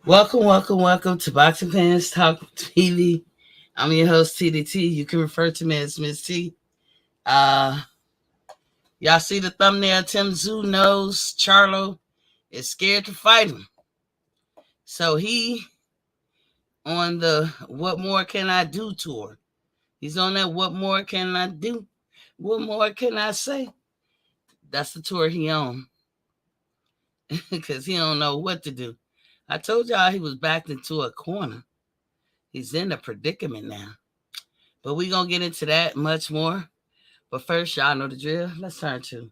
Welcome to Boxing Fans Talk TV. I'm your host, TDT. You can refer to me as Miss T. Uh, y'all see the thumbnail? TimTszyu knows Charlo is scared to fight him. So he on the What More Can I Do tour. He's on that What More Can I Do? What more can I say? That's the tour he on. Because he don't know what to do. I told y'all he was backed into a corner. He's in a predicament now. But we're going to get into that much more. But first, y'all know the drill. Let's turn to.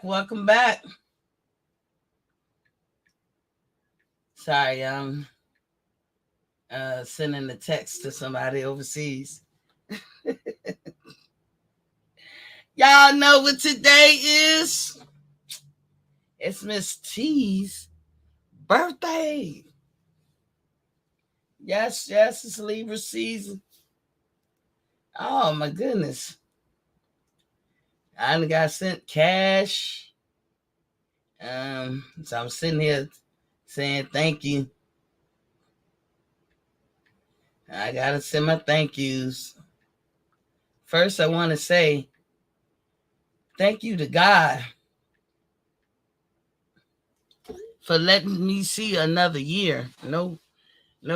Welcome back. Sorry, sending the text to somebody overseas. Y'all know what today is? It's Miss T's birthday. Yes, it's Libra season. Oh my goodness. I done got sent cash. So I'm sitting here saying thank you. I gotta send my thank yous. First, I want to say thank you to God for letting me see another year. No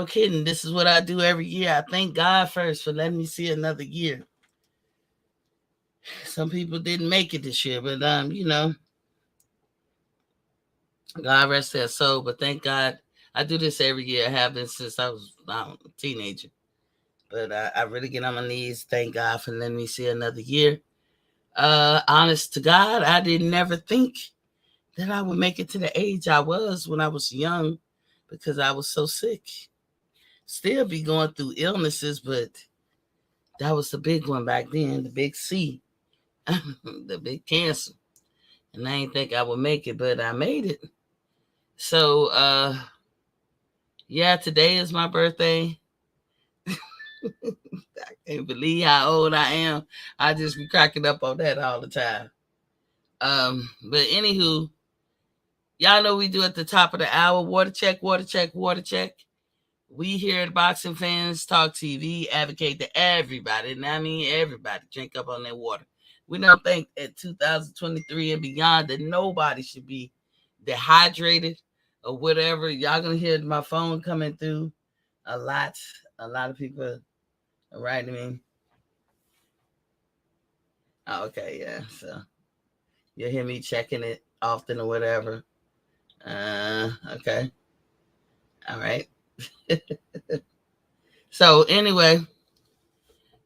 kidding. This is what I do every year. I thank God first for letting me see another year. Some people didn't make it this year, but God rest their soul. But thank God, I do this every year. I have been since I was a teenager. But I really get on my knees. Thank God for letting me see another year. Honest to God, I didn't never think that I would make it to the age I was when I was young because I was so sick. Still be going through illnesses, but that was the big one back then, the big C, the big cancer. And I didn't think I would make it, but I made it. So, yeah, today is my birthday. I can't believe how old I am. I just be cracking up on that all the time. But anywho, y'all know we do at the top of the hour. Water check. We here at Boxing Fans Talk TV advocate to everybody, and I mean everybody, drink up on that water. We don't think at 2023 and beyond that nobody should be dehydrated or whatever. Y'all gonna hear my phone coming through a lot. A lot of people are writing me. Oh, okay, yeah. So you'll hear me checking it often or whatever. Okay. All right. So anyway,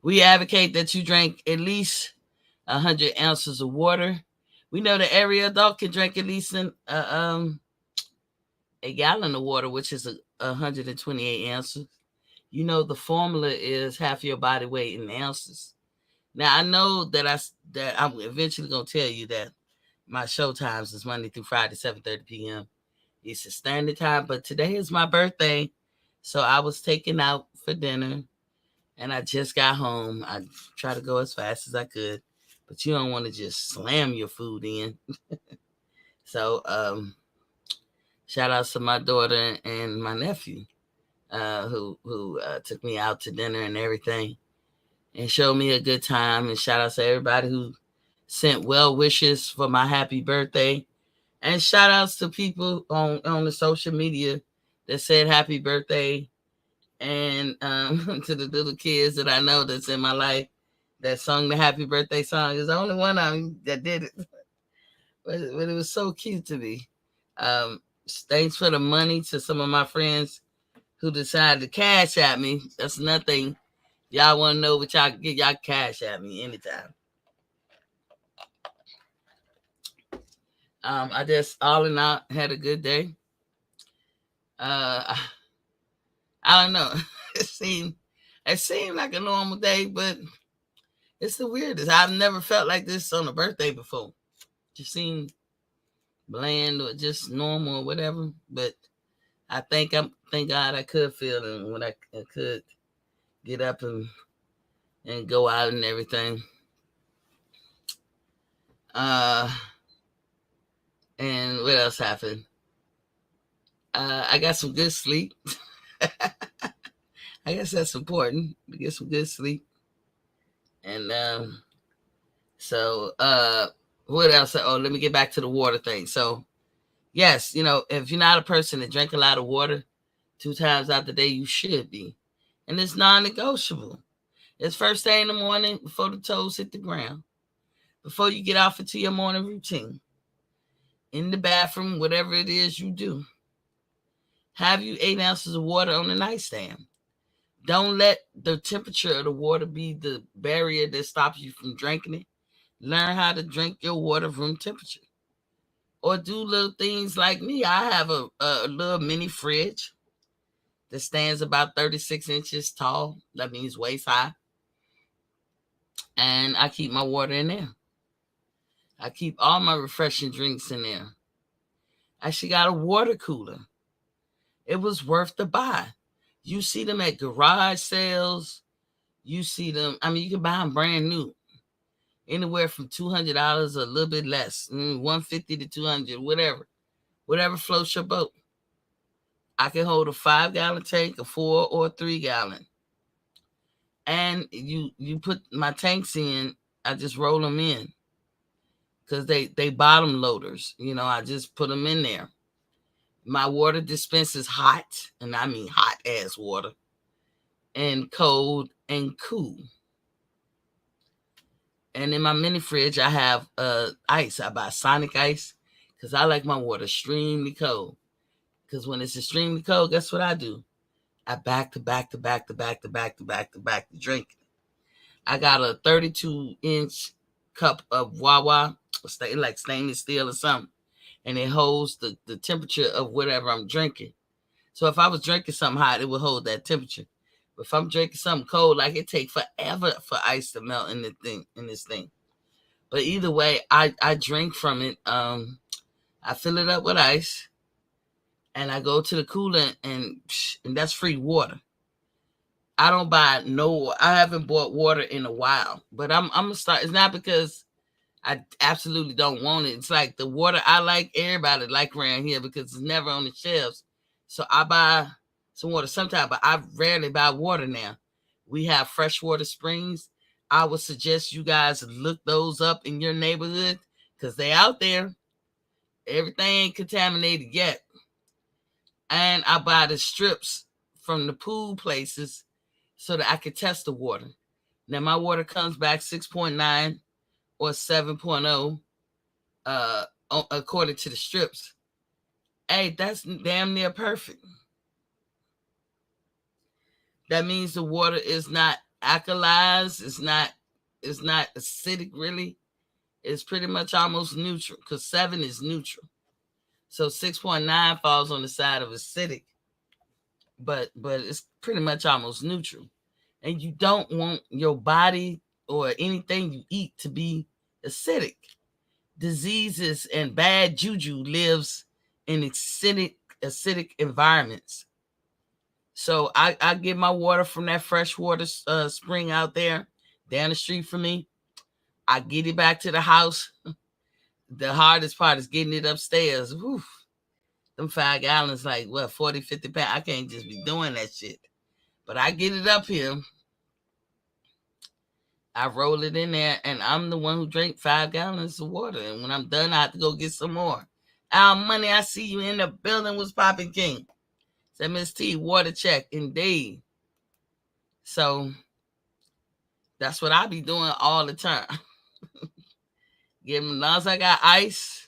we advocate that you drink at least 100 ounces of water. We know that every adult can drink at least a a gallon of water, which is 128 ounces. You know, the formula is half your body weight in ounces. Now I know that I'm eventually gonna tell you that my show times is Monday through Friday, 7:30 p.m. Eastern Standard Time. But today is my birthday, so I was taken out for dinner, and I just got home. I try to go as fast as I could, but you don't want to just slam your food in. So, shout out to my daughter and my nephew, who took me out to dinner and everything, and showed me a good time. And shout out to everybody who sent well wishes for my happy birthday. And shout outs to people on the social media that said happy birthday. And to the little kids that I know that's in my life that sung the happy birthday song. There's only one of them that did it. But it was so cute to me. Thanks for the money to some of my friends who decided to cash at me. That's nothing. Y'all want to know what y'all get? Y'all cash at me anytime. I just all in all had a good day. I don't know. it seemed like a normal day, but it's the weirdest. I've never felt like this on a birthday before. Just seemed bland or just normal or whatever. But thank God I could feel it when I could get up and go out and everything. And what else happened? I got some good sleep. I guess that's important to get some good sleep. And so what else? Oh, let me get back to the water thing. So yes, if you're not a person that drink a lot of water 2 times out the day, you should be. And it's non-negotiable. It's first thing in the morning before the toes hit the ground. Before you get off into your morning routine. In the bathroom, whatever it is you do. Have you 8 ounces of water on the nightstand. Don't let the temperature of the water be the barrier that stops you from drinking it. Learn how to drink your water room temperature. Or do little things like me. I have a little mini fridge that stands about 36 inches tall. That means waist high. And I keep my water in there. I keep all my refreshing drinks in there. I actually got a water cooler. It was worth the buy. You see them at garage sales. You see them. I mean, you can buy them brand new. Anywhere from $200, a little bit less, $150 to $200, whatever floats your boat. I can hold a 5-gallon tank, a 4 or 3-gallon, and you put my tanks in. I just roll them in because they bottom loaders. I just put them in there. My water dispense is hot, and I mean hot ass water, and cold and cool. And in my mini fridge, I have ice. I buy Sonic ice because I like my water extremely cold. Because when it's extremely cold, guess what I do? I back to drink. I got a 32-inch cup of Wawa, like stainless steel or something, and it holds the temperature of whatever I'm drinking. So if I was drinking something hot, it would hold that temperature. But if I'm drinking something cold, like it takes forever for ice to melt in this thing. But either way, I drink from it. I fill it up with ice, and I go to the cooler, and that's free water. I don't buy I haven't bought water in a while, but I'm gonna start. It's not because I absolutely don't want it. It's like the water I like, everybody like around here because it's never on the shelves. So I buy some water sometimes, but I rarely buy water now. We have freshwater springs. I would suggest you guys look those up in your neighborhood because they out there. Everything ain't contaminated yet. And I buy the strips from the pool places so that I can test the water. Now my water comes back 6.9 or 7.0 according to the strips. Hey, that's damn near perfect. That means the water is not alkalized. It's not acidic really. It's pretty much almost neutral because 7 is neutral. So 6.9 falls on the side of acidic, but it's pretty much almost neutral. And you don't want your body or anything you eat to be acidic. Diseases and bad juju lives in acidic environments. So I get my water from that freshwater spring out there down the street from me. I get it back to the house. The hardest part is getting it upstairs. Whew. Them 5 gallons, like, what, 40, 50 pounds. I can't just be doing that shit. But I get it up here. I roll it in there, and I'm the one who drank 5 gallons of water. And when I'm done, I have to go get some more. Al Money, I see you in the building. Was popping, King? Said Miss T, water check, indeed. So that's what I be doing all the time. As long as I got ice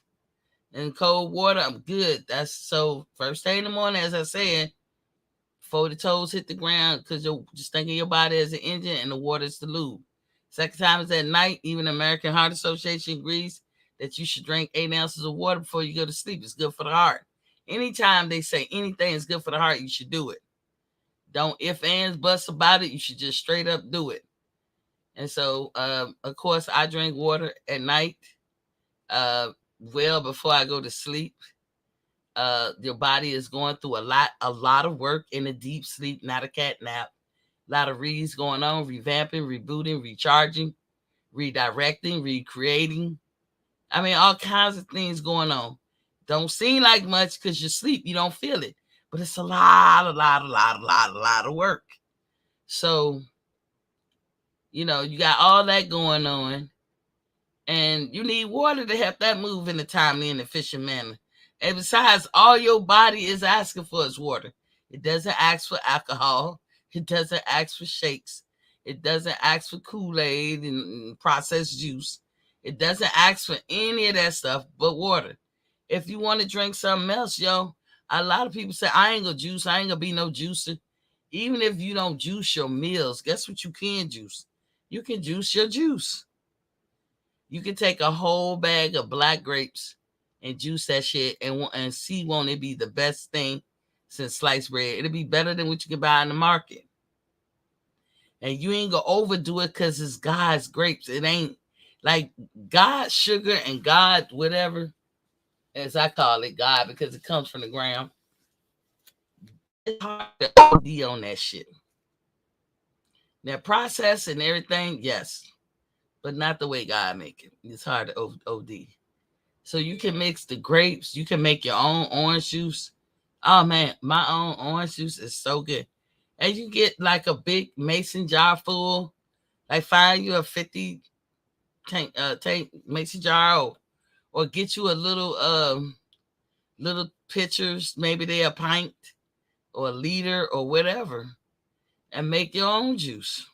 and cold water, I'm good. That's so first thing in the morning, as I said, before the toes hit the ground, because you're just thinking your body as an engine and the water is the lube. Second time is at night. Even the American Heart Association agrees that you should drink 8 ounces of water before you go to sleep. It's good for the heart. Anytime they say anything is good for the heart, you should do it. Don't if, ands, buts about it. You should just straight up do it. And so, of course, I drink water at night, well before I go to sleep. Your body is going through a lot of work in a deep sleep, not a cat nap. A lot of reads going on, revamping, rebooting, recharging, redirecting, recreating. I mean, all kinds of things going on. Don't seem like much because you sleep, you don't feel it. But it's a lot of work. So, you got all that going on. And you need water to help that move in a timely and efficient manner. And besides, all your body is asking for is water. It doesn't ask for alcohol. It doesn't ask for shakes. It doesn't ask for Kool-Aid and processed juice. It doesn't ask for any of that stuff but water. If you want to drink something else, a lot of people say, I ain't gonna juice. I ain't gonna be no juicer. Even if you don't juice your meals, guess what you can juice? You can juice your juice. You can take a whole bag of black grapes and juice that shit and see, won't it be the best thing since sliced bread? It'll be better than what you can buy in the market. And you ain't gonna overdo it because it's God's grapes. It ain't like God's sugar and God whatever, as I call it, God, because it comes from the ground. It's hard to OD on that shit. That process and everything, yes, but not the way God make it. It's hard to OD. So you can mix the grapes. You can make your own orange juice. Oh, man, my own orange juice is so good. And you get like a big mason jar full. Like find you a 50 tank mason jar, or get you a little pitchers. Maybe they're a pint or a liter or whatever. And make your own juice.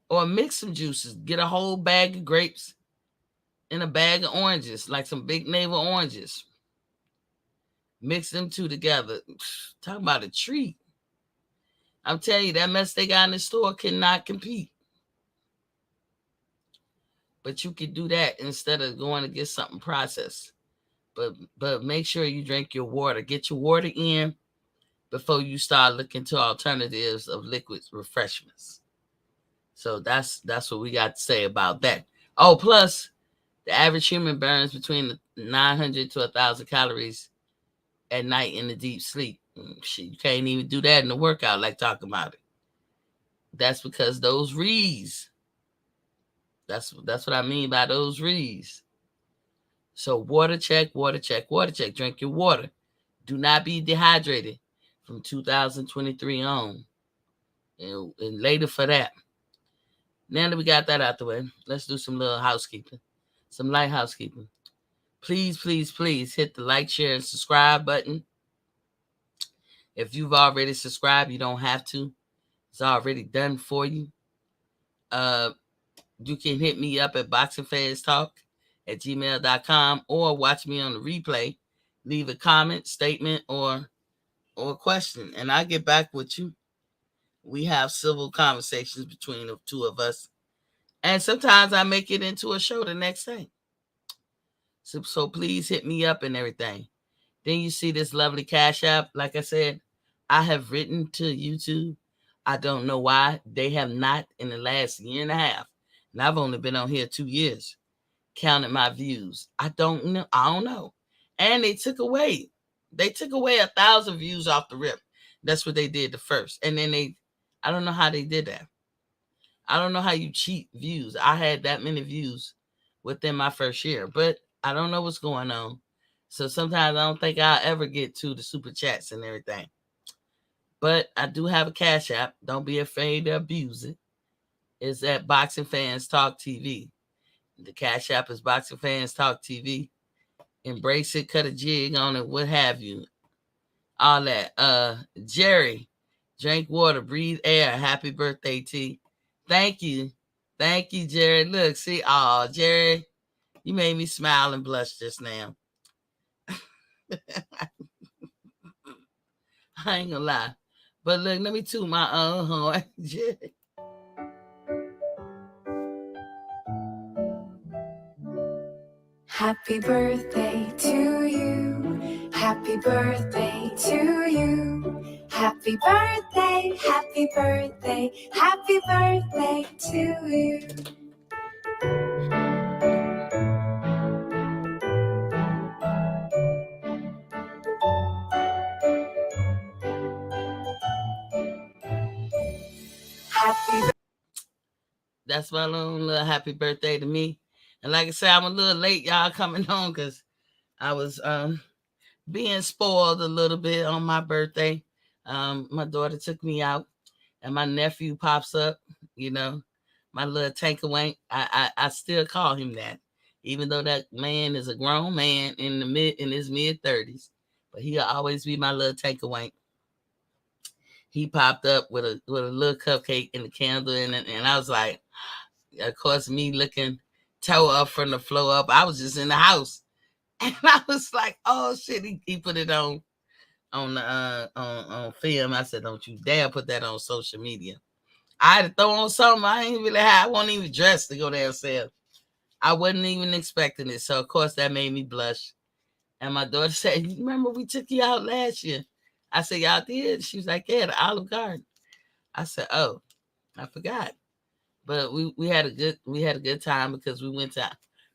Or mix some juices. Get a whole bag of grapes and a bag of oranges, like some big navel oranges. Mix them two together. Talk about a treat. I'm telling you, that mess they got in the store cannot compete. But you can do that instead of going to get something processed. But make sure you drink your water. Get your water in before you start looking to alternatives of liquid refreshments. So that's what we got to say about that. Oh, plus, the average human burns between 900 to 1,000 calories at night in the deep sleep. Shit, you can't even do that in the workout like talking about it. That's because those rees. That's what I mean by those rees. So water check. Drink your water. Do not be dehydrated from 2023 on. And later for that. Now that we got that out the way, let's do some little housekeeping. Some light housekeeping. Please hit the like, share, and subscribe button. If you've already subscribed, you don't have to. It's already done for you. You can hit me up at boxingfanstalk@gmail.com or watch me on the replay. Leave a comment, statement, or a question, and I'll get back with you. We have civil conversations between the two of us. And sometimes I make it into a show the next day. So please hit me up and everything. Then you see this lovely Cash App. Like I said, I have written to YouTube. I don't know why they have not in the last year and a half. And I've only been on here 2 years, counted my views. I don't know. And they took away 1,000 views off the rip. That's what they did the first. And then I don't know how they did that. I don't know how you cheat views. I had that many views within my first year, but I don't know what's going on. So sometimes I don't think I'll ever get to the super chats and everything. But I do have a Cash App. Don't be afraid to abuse it. It's at Boxing Fans Talk TV. The Cash App is Boxing Fans Talk TV. Embrace it, cut a jig on it, what have you. All that. Jerry, drink water, breathe air. Happy birthday, T. Thank you. Thank you, Jerry. Look, see, Jerry, you made me smile and blush just now. I ain't gonna lie. But look, let me toot my own horn, Jerry. Happy birthday to you. Happy birthday to you. Happy birthday, happy birthday, happy birthday to you. That's my little happy birthday to me. And like I said, I'm a little late, y'all, coming home because I was being spoiled a little bit on my birthday. My daughter took me out, and my nephew pops up. My little tankerwank. I still call him that, even though that man is a grown man in his mid-30s, but he'll always be my little tankerwank. He popped up with a little cupcake and a candle in it, and I was like, of course, me looking toe up from the floor up. I was just in the house, and I was like, oh shit! He put it on film. I said, don't you dare put that on social media. I had to throw on something I ain't really had. I wasn't even dressed to go downstairs. I wasn't even expecting it. So of course that made me blush. And my daughter said, remember we took you out last year? I said, y'all did? She was like, yeah, the Olive Garden. I said, oh, I forgot. But we had a good time because we went to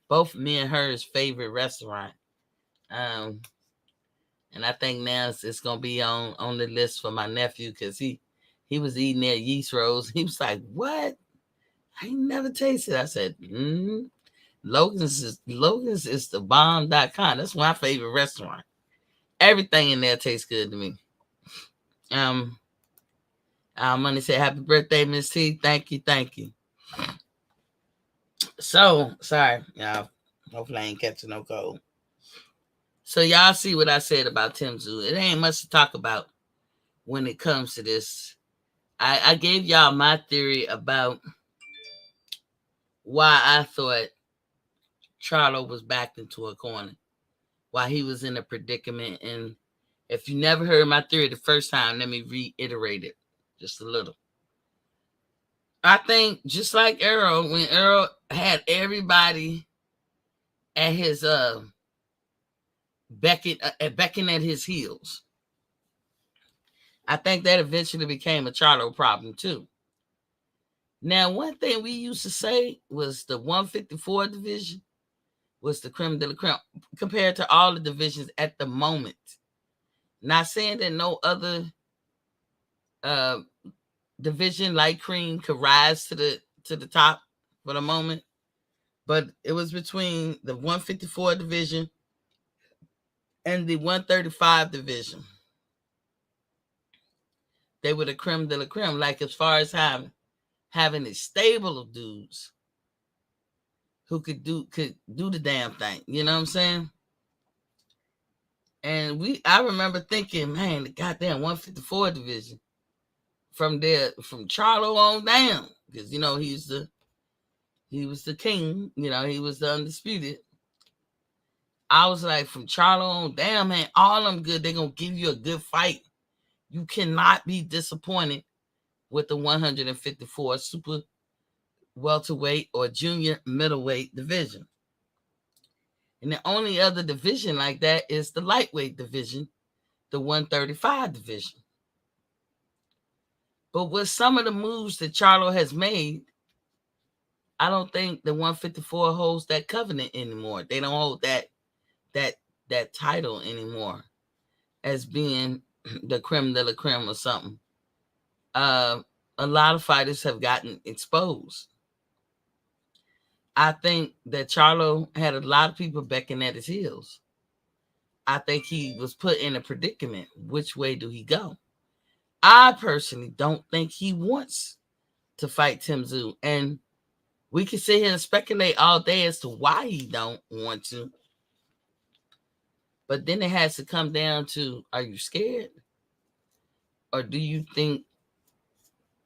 both me and her's favorite restaurant. And I think now it's gonna be on the list for my nephew because he was eating their yeast rolls. He was like, what? I ain't never tasted it. I said, Logan's is the bomb.com. That's my favorite restaurant. Everything in there tastes good to me. Money said, happy birthday, Miss T. Thank you. So, sorry, y'all. Hopefully I ain't catching no cold. So y'all see what I said about TimTszyu. It ain't much to talk about when it comes to this. I gave y'all my theory about why I thought Charlo was backed into a corner, why he was in a predicament. And if you never heard my theory the first time, let me reiterate it just a little. I think just like Errol, when Errol had everybody at his becking at his heels, I think that eventually became a Charlo problem too. Now, one thing we used to say was the 154 division was the creme de la creme compared to all the divisions at the moment. Not saying that no other division like cream could rise to the top for the moment, but it was between the 154 division and the 135 division. They were the creme de la creme, like as far as having a stable of dudes who could do the damn thing. You know what I'm saying? And I remember thinking, man, the goddamn 154 division from Charlo on down, because he was the king, he was the undisputed. I was like, from Charlo on down, man, all them good. They're gonna give you a good fight. You cannot be disappointed with the 154 super welterweight or junior middleweight division. And the only other division like that is the lightweight division, the 135 division. But with some of the moves that Charlo has made, I don't think the 154 holds that covenant anymore. They don't hold that title anymore as being the creme de la creme or something. A lot of fighters have gotten exposed. I think that Charlo had a lot of people beckoning at his heels. I think he was put in a predicament. Which way do he go? I personally don't think he wants to fight TimTszyu. And we can sit here and speculate all day as to why he don't want to. But then it has to come down to, are you scared? Or do you think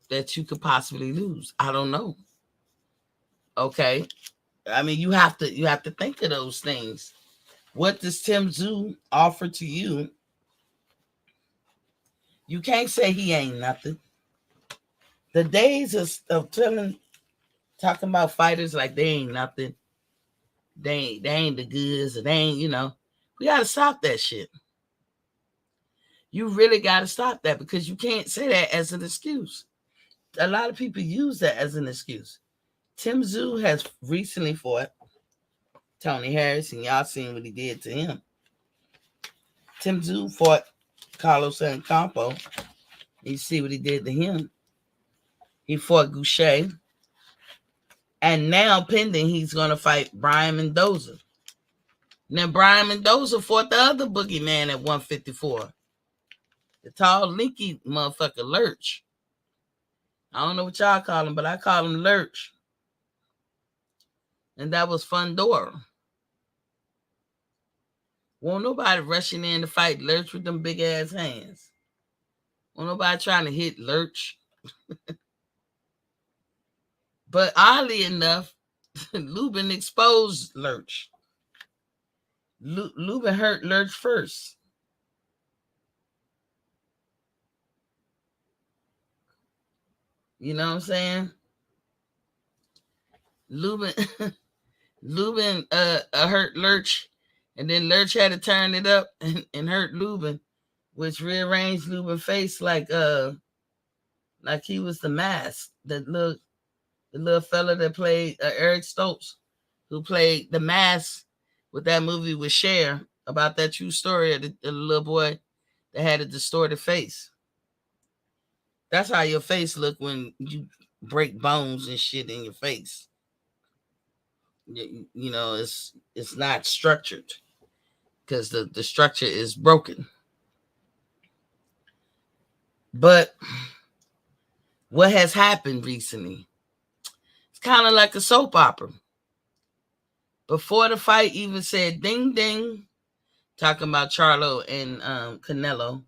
that you could possibly lose? I don't know. Okay. I mean, you have to think of those things. What does TimTszyu offer to you? You can't say he ain't nothing. The days of talking about fighters like they ain't nothing, they ain't the goods, and they ain't, we gotta stop that shit. You really gotta stop that, because you can't say that as an excuse. A lot of people use that as an excuse. TimTszyu has recently fought Tony Harris, and y'all seen what he did to him. TimTszyu fought Carlos Campo. You see what he did to him. He fought Goucher. And now, pending, he's going to fight Brian Mendoza. Now, Brian Mendoza fought the other boogeyman at 154. The tall, linky motherfucker, Lurch. I don't know what y'all call him, but I call him Lurch. And that was Fundora. Won't nobody rushing in to fight Lurch with them big-ass hands. Won't nobody trying to hit Lurch. But oddly enough, Lubin exposed Lurch. Lubin hurt Lurch first. You know what I'm saying? Lubin hurt Lurch, and then Lurch had to turn it up and hurt Lubin, which rearranged Lubin's face like he was the mask. The little fella that played Eric Stoltz, who played the mask with that movie with Cher about that true story of the little boy that had a distorted face. That's how your face look when you break bones and shit in your face. It's not structured because the structure is broken. But what has happened recently? It's kind of like a soap opera. Before the fight even said ding ding, talking about Charlo and Canelo,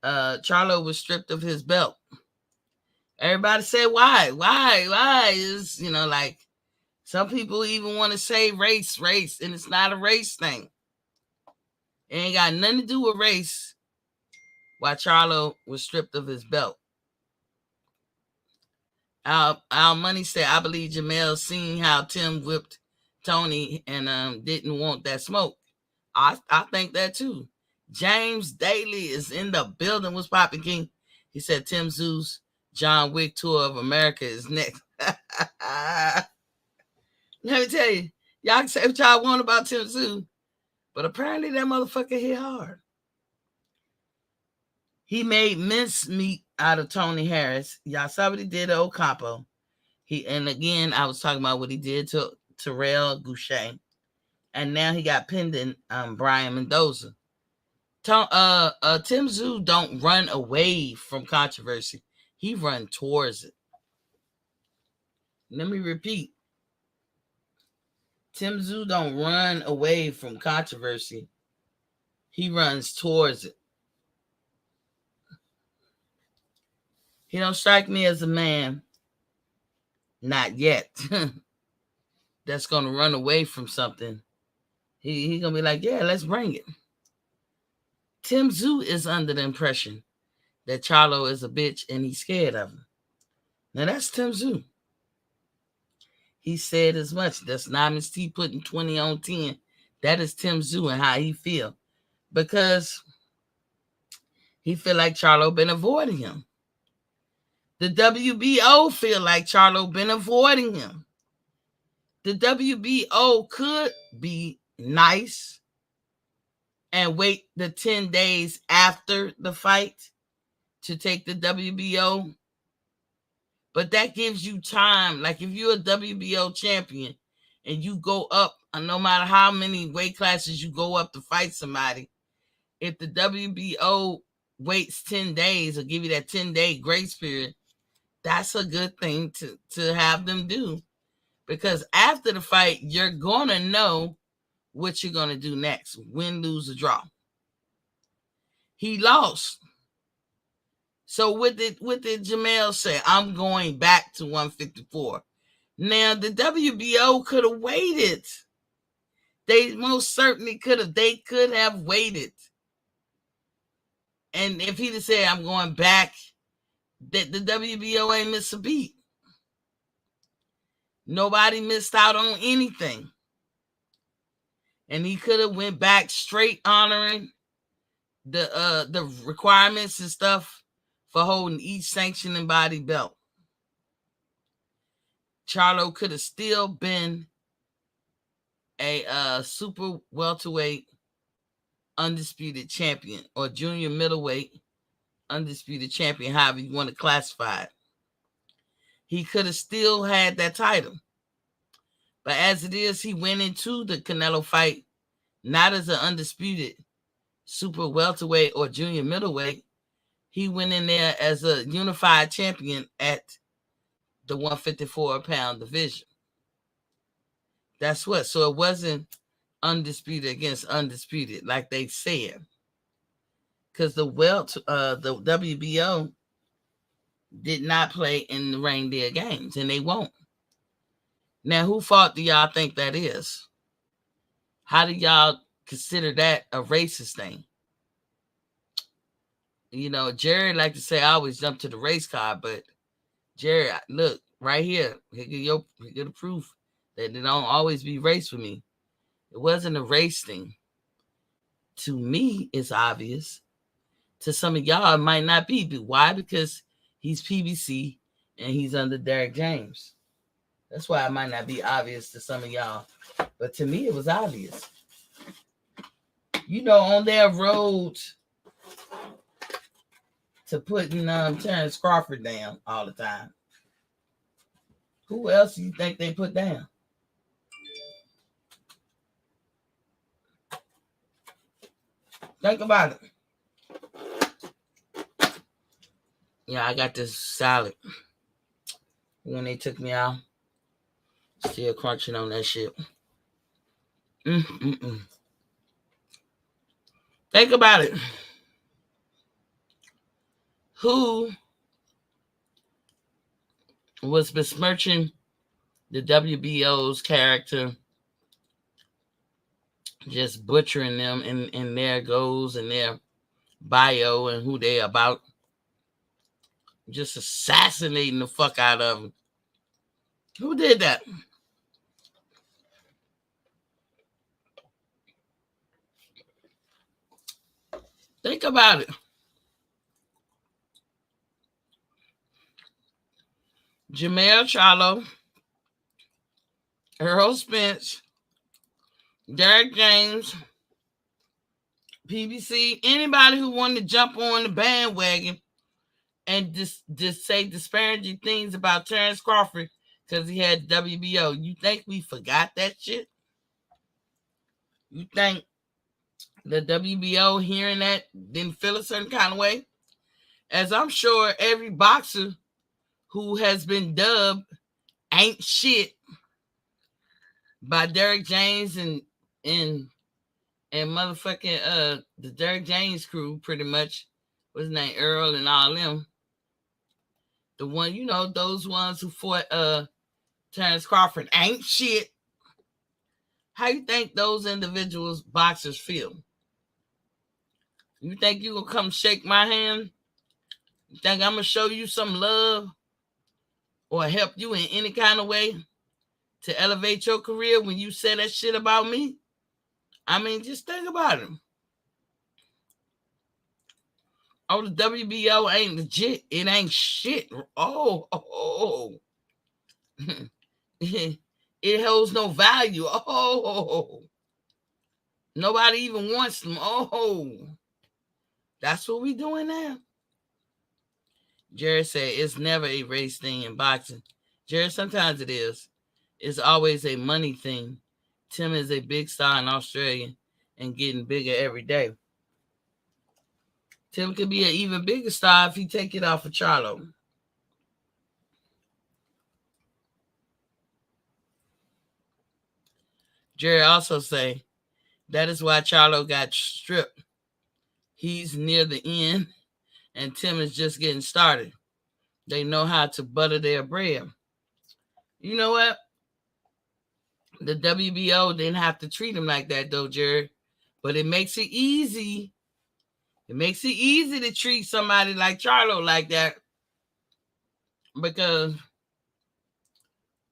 Charlo was stripped of his belt. Everybody said why is like some people even want to say race, and it's not a race thing. It ain't got nothing to do with race. Why Charlo was stripped of his belt. Our money said, I believe Jamel seen how Tim whipped Tony and didn't want that smoke. I think that too. James Daly is in the building. What's poppin', King? He said TimTzyu John Wick tour of America is next. Let me tell you, y'all can say what y'all want about TimTszyu, but apparently that motherfucker hit hard. He made mincemeat out of Tony Harris. Y'all saw what he did to Ocampo. And again, I was talking about what he did to Terrell Goucher. And now he got pending Brian Mendoza. TimTszyu don't run away from controversy. He run towards it. Let me repeat. TimTszyu don't run away from controversy. He runs towards it. He don't strike me as a man, not yet, that's going to run away from something. He going to be like, yeah, let's bring it. TimTszyu is under the impression that Charlo is a bitch and he's scared of him. Now, that's TimTszyu. He said as much. That's not Miss T putting 20 on 10, That is TimTszyu and how he feel. Because he feel like Charlo been avoiding him. The WBO feel like Charlo been avoiding him. The WBO could be nice and wait the 10 days after the fight to take the WBO. But that gives you time. Like if you're a WBO champion and you go up, no matter how many weight classes you go up to fight somebody, if the WBO waits 10 days or give you that 10-day grace period, that's a good thing to have them do. Because after the fight, you're going to know what you're going to do next. Win, lose, or draw. He lost. So what did Jamel say? I'm going back to 154. Now, the WBO could have waited. They most certainly could have. They could have waited. And if he'd have said, I'm going back, the WBO ain't missed a beat. Nobody missed out on anything. And he could have went back straight honoring the requirements and stuff for holding each sanctioning body belt. Charlo could have still been a super welterweight undisputed champion or junior middleweight undisputed champion, however you want to classify it. He could have still had that title. But as it is, he went into the Canelo fight not as an undisputed super welterweight or junior middleweight. He went in there as a unified champion at the 154-pound division. That's what. So it wasn't undisputed against undisputed like they said. Because the WBO did not play in the reindeer games, and they won't. Now, who fault do y'all think that is? How do y'all consider that a racist thing? You know, Jerry like to say I always jump to the race card, but Jerry, look, right here, here the proof that it don't always be race for me. It wasn't a race thing. To me, it's obvious. To some of y'all, it might not be. But why? Because he's PBC and he's under Derek James. That's why it might not be obvious to some of y'all. But to me, it was obvious. You know, on their road to putting Terrence Crawford down all the time, who else do you think they put down? Think about it. Yeah, I got this salad. When they took me out, still crunching on that shit. Think about it. Who was besmirching the WBO's character, just butchering them in their goals and their bio and who they about, just assassinating the fuck out of them? Who did that? Think about it. Jamel Charlo, Earl Spence, Derek James, PBC, anybody who wanted to jump on the bandwagon and just say disparaging things about Terrence Crawford because he had WBO. You think we forgot that shit? You think the WBO hearing that didn't feel a certain kind of way? As I'm sure every boxer who has been dubbed ain't shit by Derek James and motherfucking the Derek James crew, pretty much. What's his name? Earl and all them. The one, you know, those ones who fought Terrence Crawford ain't shit. How you think those individuals, boxers, feel? You think you gonna come shake my hand? You think I'm gonna show you some love or help you in any kind of way to elevate your career when you say that shit about me? I mean, just think about it. Oh, the WBO ain't legit. It ain't shit. Oh. It holds no value. Oh. Nobody even wants them. Oh. That's what we doing now. Jared said it's never a race thing in boxing. Jared, sometimes it is. It's always a money thing. Tim is a big star in Australia and getting bigger every day. Tim could be an even bigger star if he take it off of Charlo. Jerry also say that is why Charlo got stripped. He's near the end and Tim is just getting started. They know how to butter their bread. You know what? The WBO didn't have to treat him like that though, Jerry. But it makes it easy. It makes it easy to treat somebody like Charlo like that. Because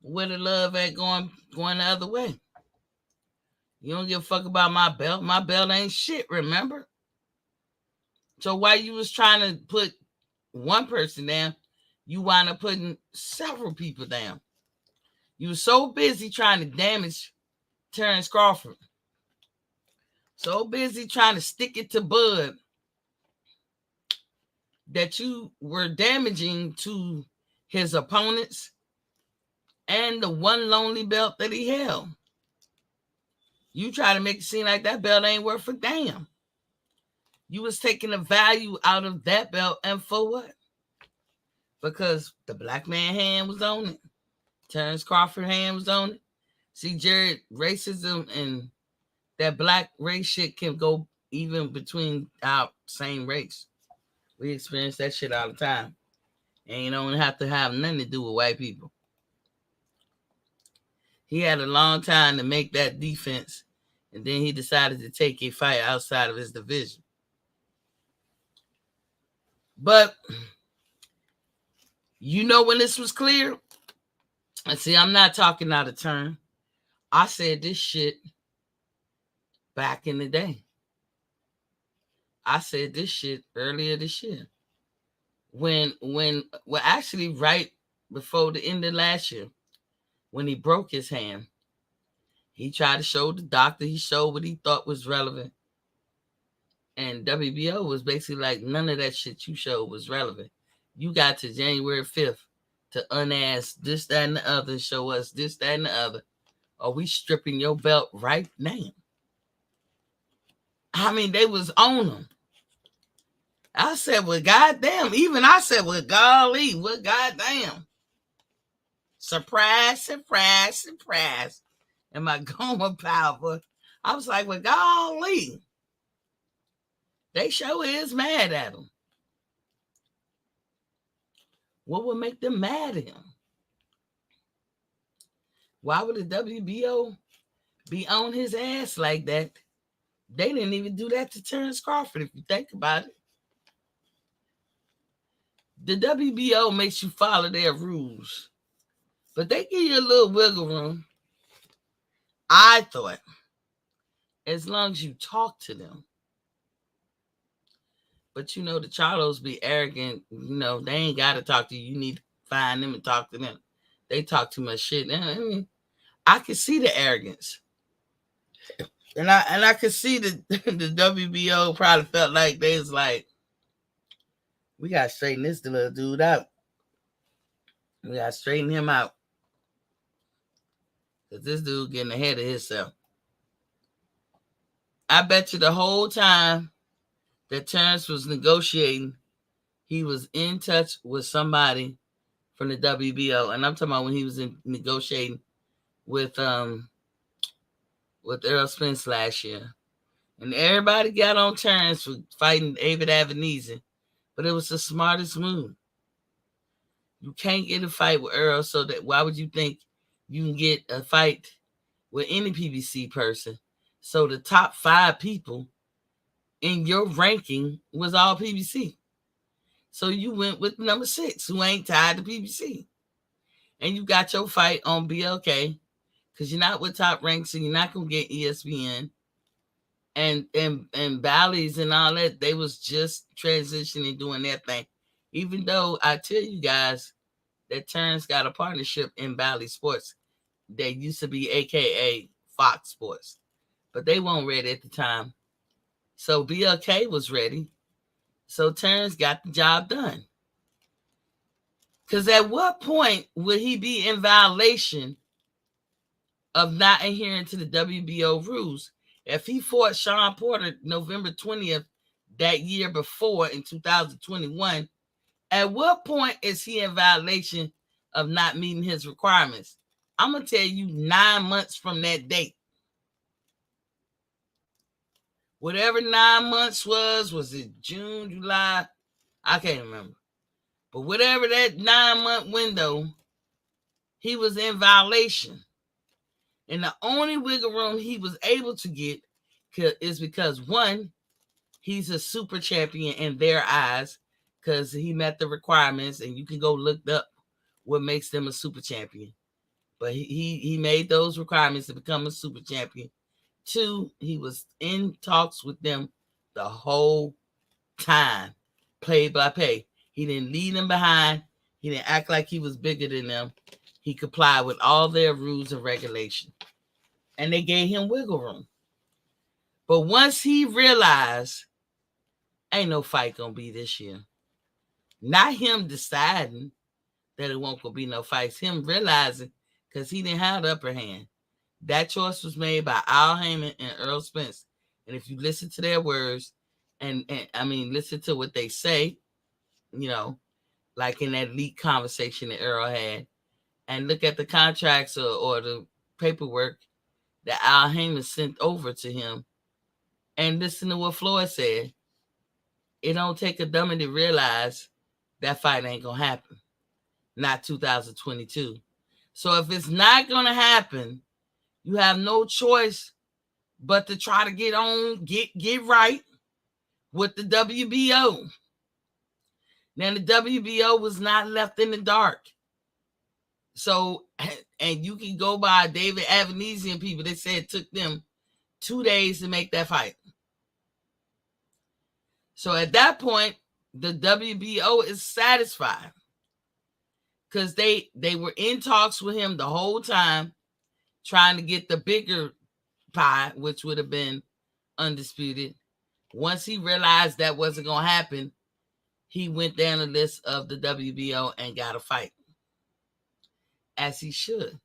where the love at going the other way? You don't give a fuck about my belt. My belt ain't shit, remember? So while you was trying to put one person down, you wind up putting several people down. You were so busy trying to damage Terrence Crawford. So busy trying to stick it to Bud that you were damaging to his opponents and the one lonely belt that he held. You try to make it seem like that belt ain't worth a damn. You was taking the value out of that belt, and for what? Because the black man hand was on it. Terrence Crawford hand was on it. See, Jared, racism and that black race shit can go even between our same race. We experience that shit all the time. And you don't have to have nothing to do with white people. He had a long time to make that defense, and then he decided to take a fight outside of his division. But you know when this was clear? And see, I'm not talking out of turn. I said this shit back in the day. I said this shit earlier this year. Actually right before the end of last year, when he broke his hand, he tried to show the doctor, he showed what he thought was relevant. And WBO was basically like, none of that shit you showed was relevant. You got to January 5th to unask this, that, and the other, show us this, that, and the other. Are we stripping your belt right now? I mean, they was on him. I said, well, goddamn. Even I said, well, golly, well, goddamn. Surprise, surprise, surprise. And my Goma power. I was like, well, golly. They sure is mad at him. What would make them mad at him? Why would the WBO be on his ass like that? They didn't even do that to Terrence Crawford, if you think about it. The WBO makes you follow their rules, but they give you a little wiggle room. I thought, as long as you talk to them. But you know, the Charlos be arrogant. You know, they ain't got to talk to you. You need to find them and talk to them. They talk too much shit. I mean, I can see the arrogance. And I could see the WBO probably felt like they was like, we got to straighten this little dude out. We got to straighten him out. Because this dude getting ahead of himself. I bet you the whole time that Terrence was negotiating, he was in touch with somebody from the WBO. And I'm talking about when he was negotiating with Earl Spence last year. And everybody got on Terrence for fighting David Avenese. But it was the smartest move. You can't get a fight with Earl, so that why would you think you can get a fight with any PBC person? So the top 5 people in your ranking was all PBC. So you went with number 6, who ain't tied to PBC. And you got your fight on BLK, because you're not with Top Rank, so you're not going to get ESPN. and Bally's and all that, they was just transitioning, doing their thing. Even though I tell you guys that Terrence got a partnership in Bally Sports. They used to be AKA Fox Sports, but they weren't ready at the time. So BLK was ready. So Terrence got the job done. Because at what point would he be in violation of not adhering to the WBO rules? If he fought Sean Porter November 20th that year before in 2021, at what point is he in violation of not meeting his requirements? I'm going to tell you 9 months from that date. Whatever 9 months was it June, July? I can't remember. But whatever that 9-month window, he was in violation. And the only wiggle room he was able to get is because, one, he's a super champion in their eyes because he met the requirements, and you can go look up what makes them a super champion. But he made those requirements to become a super champion. Two, he was in talks with them the whole time, play by play. He didn't leave them behind. He didn't act like he was bigger than them. He complied with all their rules and regulations. And they gave him wiggle room. But once he realized, ain't no fight gonna be this year. Not him deciding that it won't gonna be no fights. Him realizing, because he didn't have the upper hand. That choice was made by Al Heyman and Earl Spence. And if you listen to their words, and I mean, listen to what they say, you know, like in that leak conversation that Earl had, and look at the contracts or the paperwork that Al Heyman sent over to him, and listen to what Floyd said. It don't take a dummy to realize that fight ain't gonna happen. Not 2022. So if it's not gonna happen, you have no choice but to try to get right with the WBO. Now, the WBO was not left in the dark. So, and you can go by David Avanesian people. They said it took them 2 days to make that fight. So at that point, the WBO is satisfied because they were in talks with him the whole time, trying to get the bigger pie, which would have been undisputed. Once he realized that wasn't going to happen, he went down the list of the WBO and got a fight, as he should.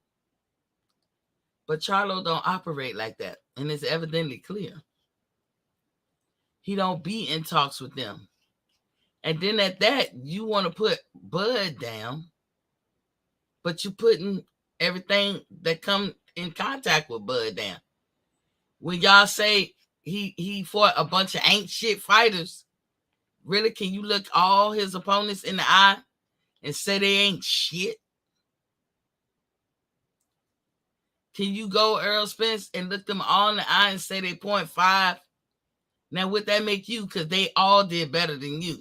But Charlo don't operate like that, and it's evidently clear. He don't be in talks with them. And then at that, you want to put Bud down, but you putting everything that come in contact with Bud down. When y'all say he fought a bunch of ain't shit fighters, really, can you look all his opponents in the eye and say they ain't shit? Can you go Earl Spence and look them all in the eye and say they 0.5? Now, would that make you? Because they all did better than you.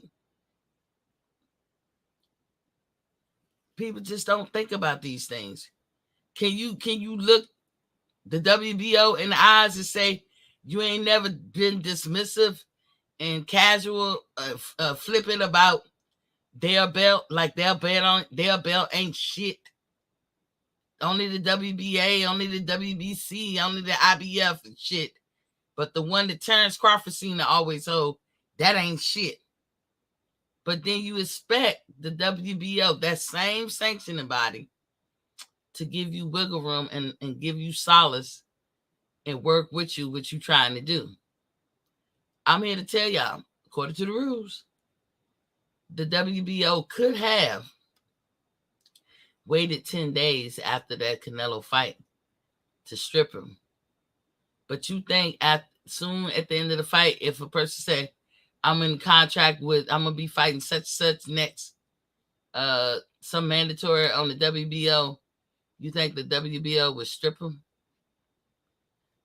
People just don't think about these things. Can you look the WBO in the eyes and say you ain't never been dismissive and casual, flippant about their belt, like their belt ain't shit? Only the WBA, only the WBC, only the IBF and shit. But the one that Terrence Crawford seemed to always hold, that ain't shit. But then you expect the WBO, that same sanctioning body, to give you wiggle room and give you solace and work with you, what you trying to do. I'm here to tell y'all, according to the rules, the WBO could have waited 10 days after that Canelo fight to strip him. But you think soon at the end of the fight, if a person say, I'm in contract with, I'm going to be fighting such next, some mandatory on the WBO, you think the WBO would strip him?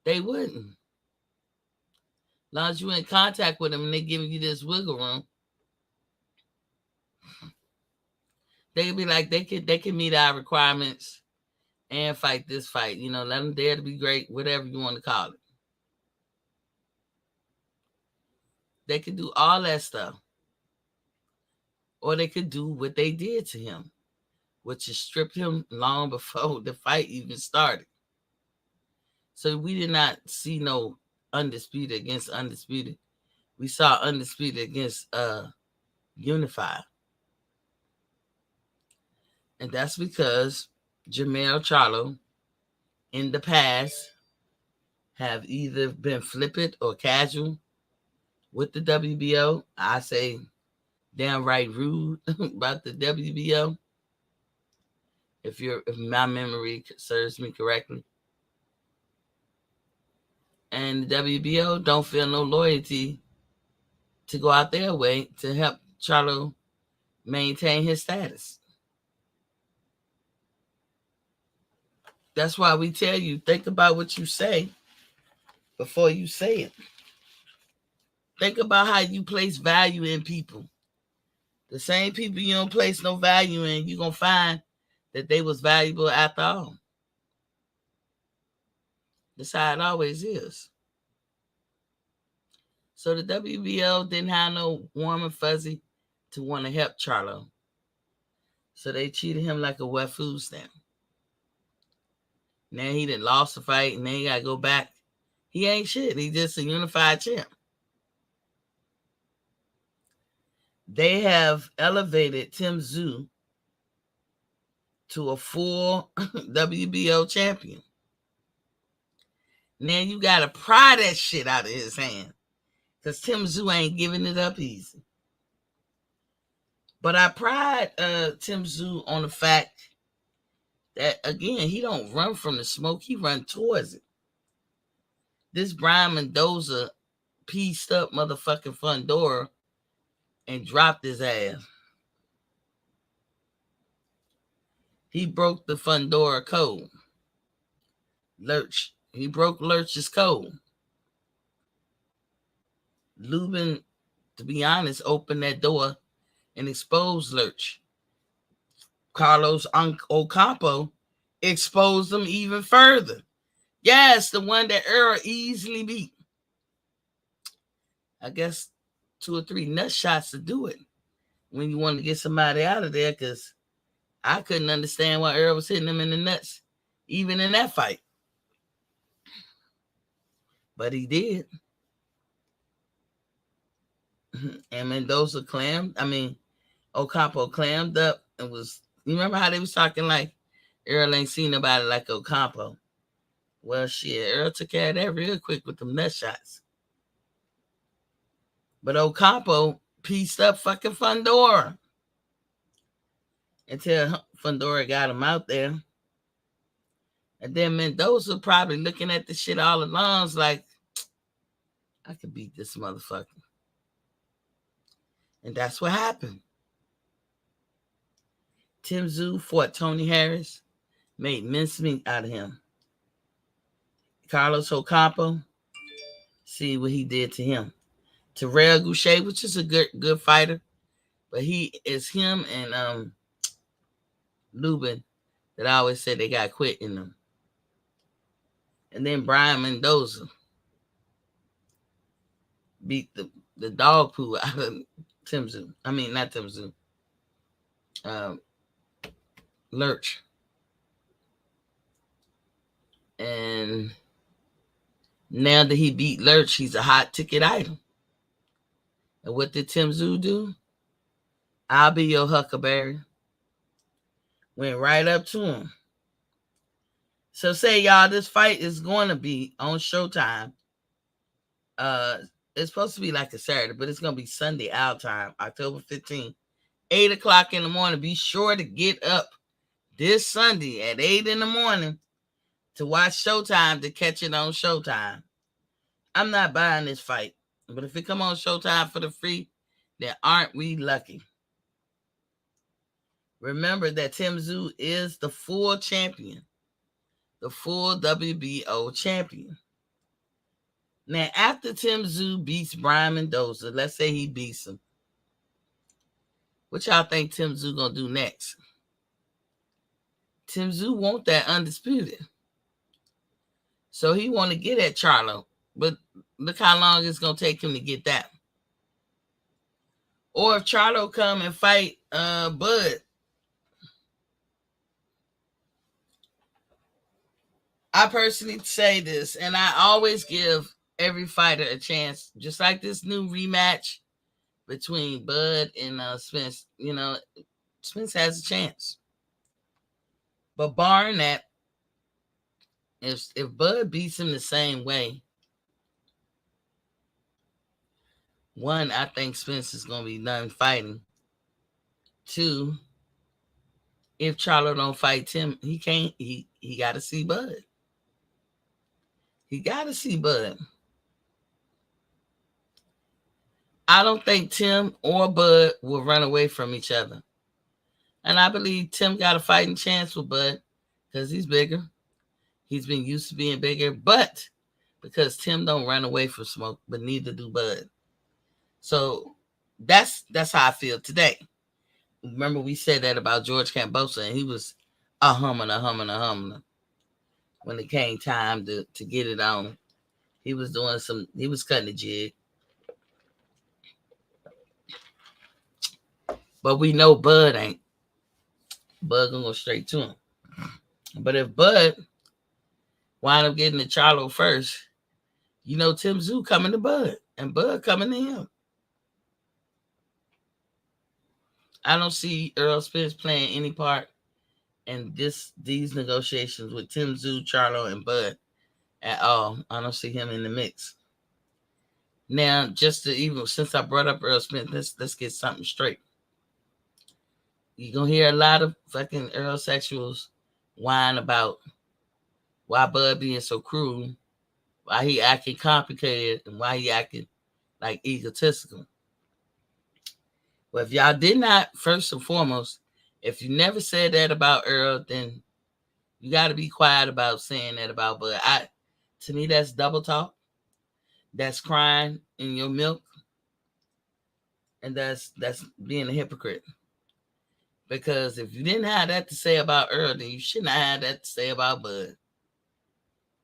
They wouldn't. As long as you're in contact with them and they're giving you this wiggle room, they could be like, they can meet our requirements and fight this fight. You know, let them dare to be great, whatever you want to call it. They could do all that stuff. Or they could do what they did to him, which is strip him long before the fight even started. So we did not see no undisputed against undisputed. We saw undisputed against unified. And that's because Jermell Charlo in the past have either been flippant or casual with the WBO. I say downright rude about the WBO. If my memory serves me correctly. And the WBO don't feel no loyalty to go out their way to help Charlo maintain his status. That's why we tell you, think about what you say before you say it. Think about how you place value in people. The same people you don't place no value in, you're going to find that they was valuable after all. That's how it always is. So the WBO didn't have no warm and fuzzy to want to help Charlo. So they treated him like a wet food stamp. Now he done lost the fight, and then he got to go back. He ain't shit. He just a unified champ. They have elevated TimTszyu to a full WBO champion. Now you got to pry that shit out of his hand, because TimTszyu ain't giving it up easy. But I pride TimTszyu on the fact that, again, he don't run from the smoke. He run towards it. This Brian Mendoza pieced up motherfucking Fundora and dropped his ass. He broke the Fundora code. Lurch. He broke Lurch's code. Lubin, to be honest, opened that door and exposed Lurch. Carlos Ocampo exposed him even further. Yes, the one that Earl easily beat. I guess 2 or 3 nut shots to do it when you want to get somebody out of there, because I couldn't understand why Earl was hitting him in the nuts, even in that fight. But he did. And Mendoza Ocampo clammed up and was, you remember how they was talking like Earl ain't seen nobody like Ocampo? Well, shit, Earl took care of that real quick with them nut shots. But Ocampo pieced up fucking Fundora until Fundora got him out there. And then Mendoza probably looking at the shit all along, like, I could beat this motherfucker. And that's what happened. TimTszyu fought Tony Harris, made mincemeat out of him. Carlos Ocampo, see what he did to him. Terrell Goucher, which is a good fighter, but he is him and Lubin that I always said they got quit in them. And then Brian Mendoza beat the dog poo out of TimTszyu. I mean, not TimTszyu. Lurch. And now that he beat Lurch, he's a hot ticket item. And what did TimTszyu do? I'll be your Huckleberry. Went right up to him. So say, y'all, this fight is going to be on Showtime. It's supposed to be like a Saturday, but it's going to be Sunday our time, October 15th, 8 o'clock in the morning. Be sure to get up this Sunday at 8 in the morning to watch Showtime to catch it on Showtime. I'm not buying this fight, but if it come on Showtime for the free, then aren't we lucky? Remember that TimTszyu is the full champion, the full WBO champion. Now, after TimTszyu beats Brian Mendoza, let's say he beats him, what y'all think TimTszyu gonna do next? TimTszyu want that undisputed. So he want to get at Charlo, but look how long it's gonna take him to get that. Or if Charlo come and fight Bud. I personally say this, and I always give every fighter a chance, just like this new rematch between Bud and Spence. You know, Spence has a chance. But barring that, if Bud beats him the same way, one, I think Spence is gonna be done fighting. Two, if Charlo don't fight Tim, he can't. He got to see Bud. He got to see Bud. I don't think Tim or Bud will run away from each other, and I believe Tim got a fighting chance with Bud because he's bigger. He's been used to being bigger, but because Tim don't run away from smoke, but neither do Bud. So that's how I feel today. Remember we said that about George Cambosa, and he was a humming. When it came time to get it on, he was cutting the jig. But we know Bud ain't. Bud gonna go straight to him. But if Bud wind up getting the Charlo first, you know TimTszyu coming to Bud, and Bud coming to him. I don't see Errol Spence playing any part in these negotiations with TimTszyu, Charlo, and Bud at all. I don't see him in the mix. Now, just to even since I brought up Errol Spence, let's get something straight. You're gonna hear a lot of fucking Errol sexuals whine about why Bud being so cruel, why he acting complicated, and why he acting like egotistical. Well, if y'all did not, first and foremost, if you never said that about Earl, then you got to be quiet about saying that about Bud. To me, that's double talk. That's crying in your milk, and that's being a hypocrite. Because if you didn't have that to say about Earl, then you shouldn't have had that to say about Bud.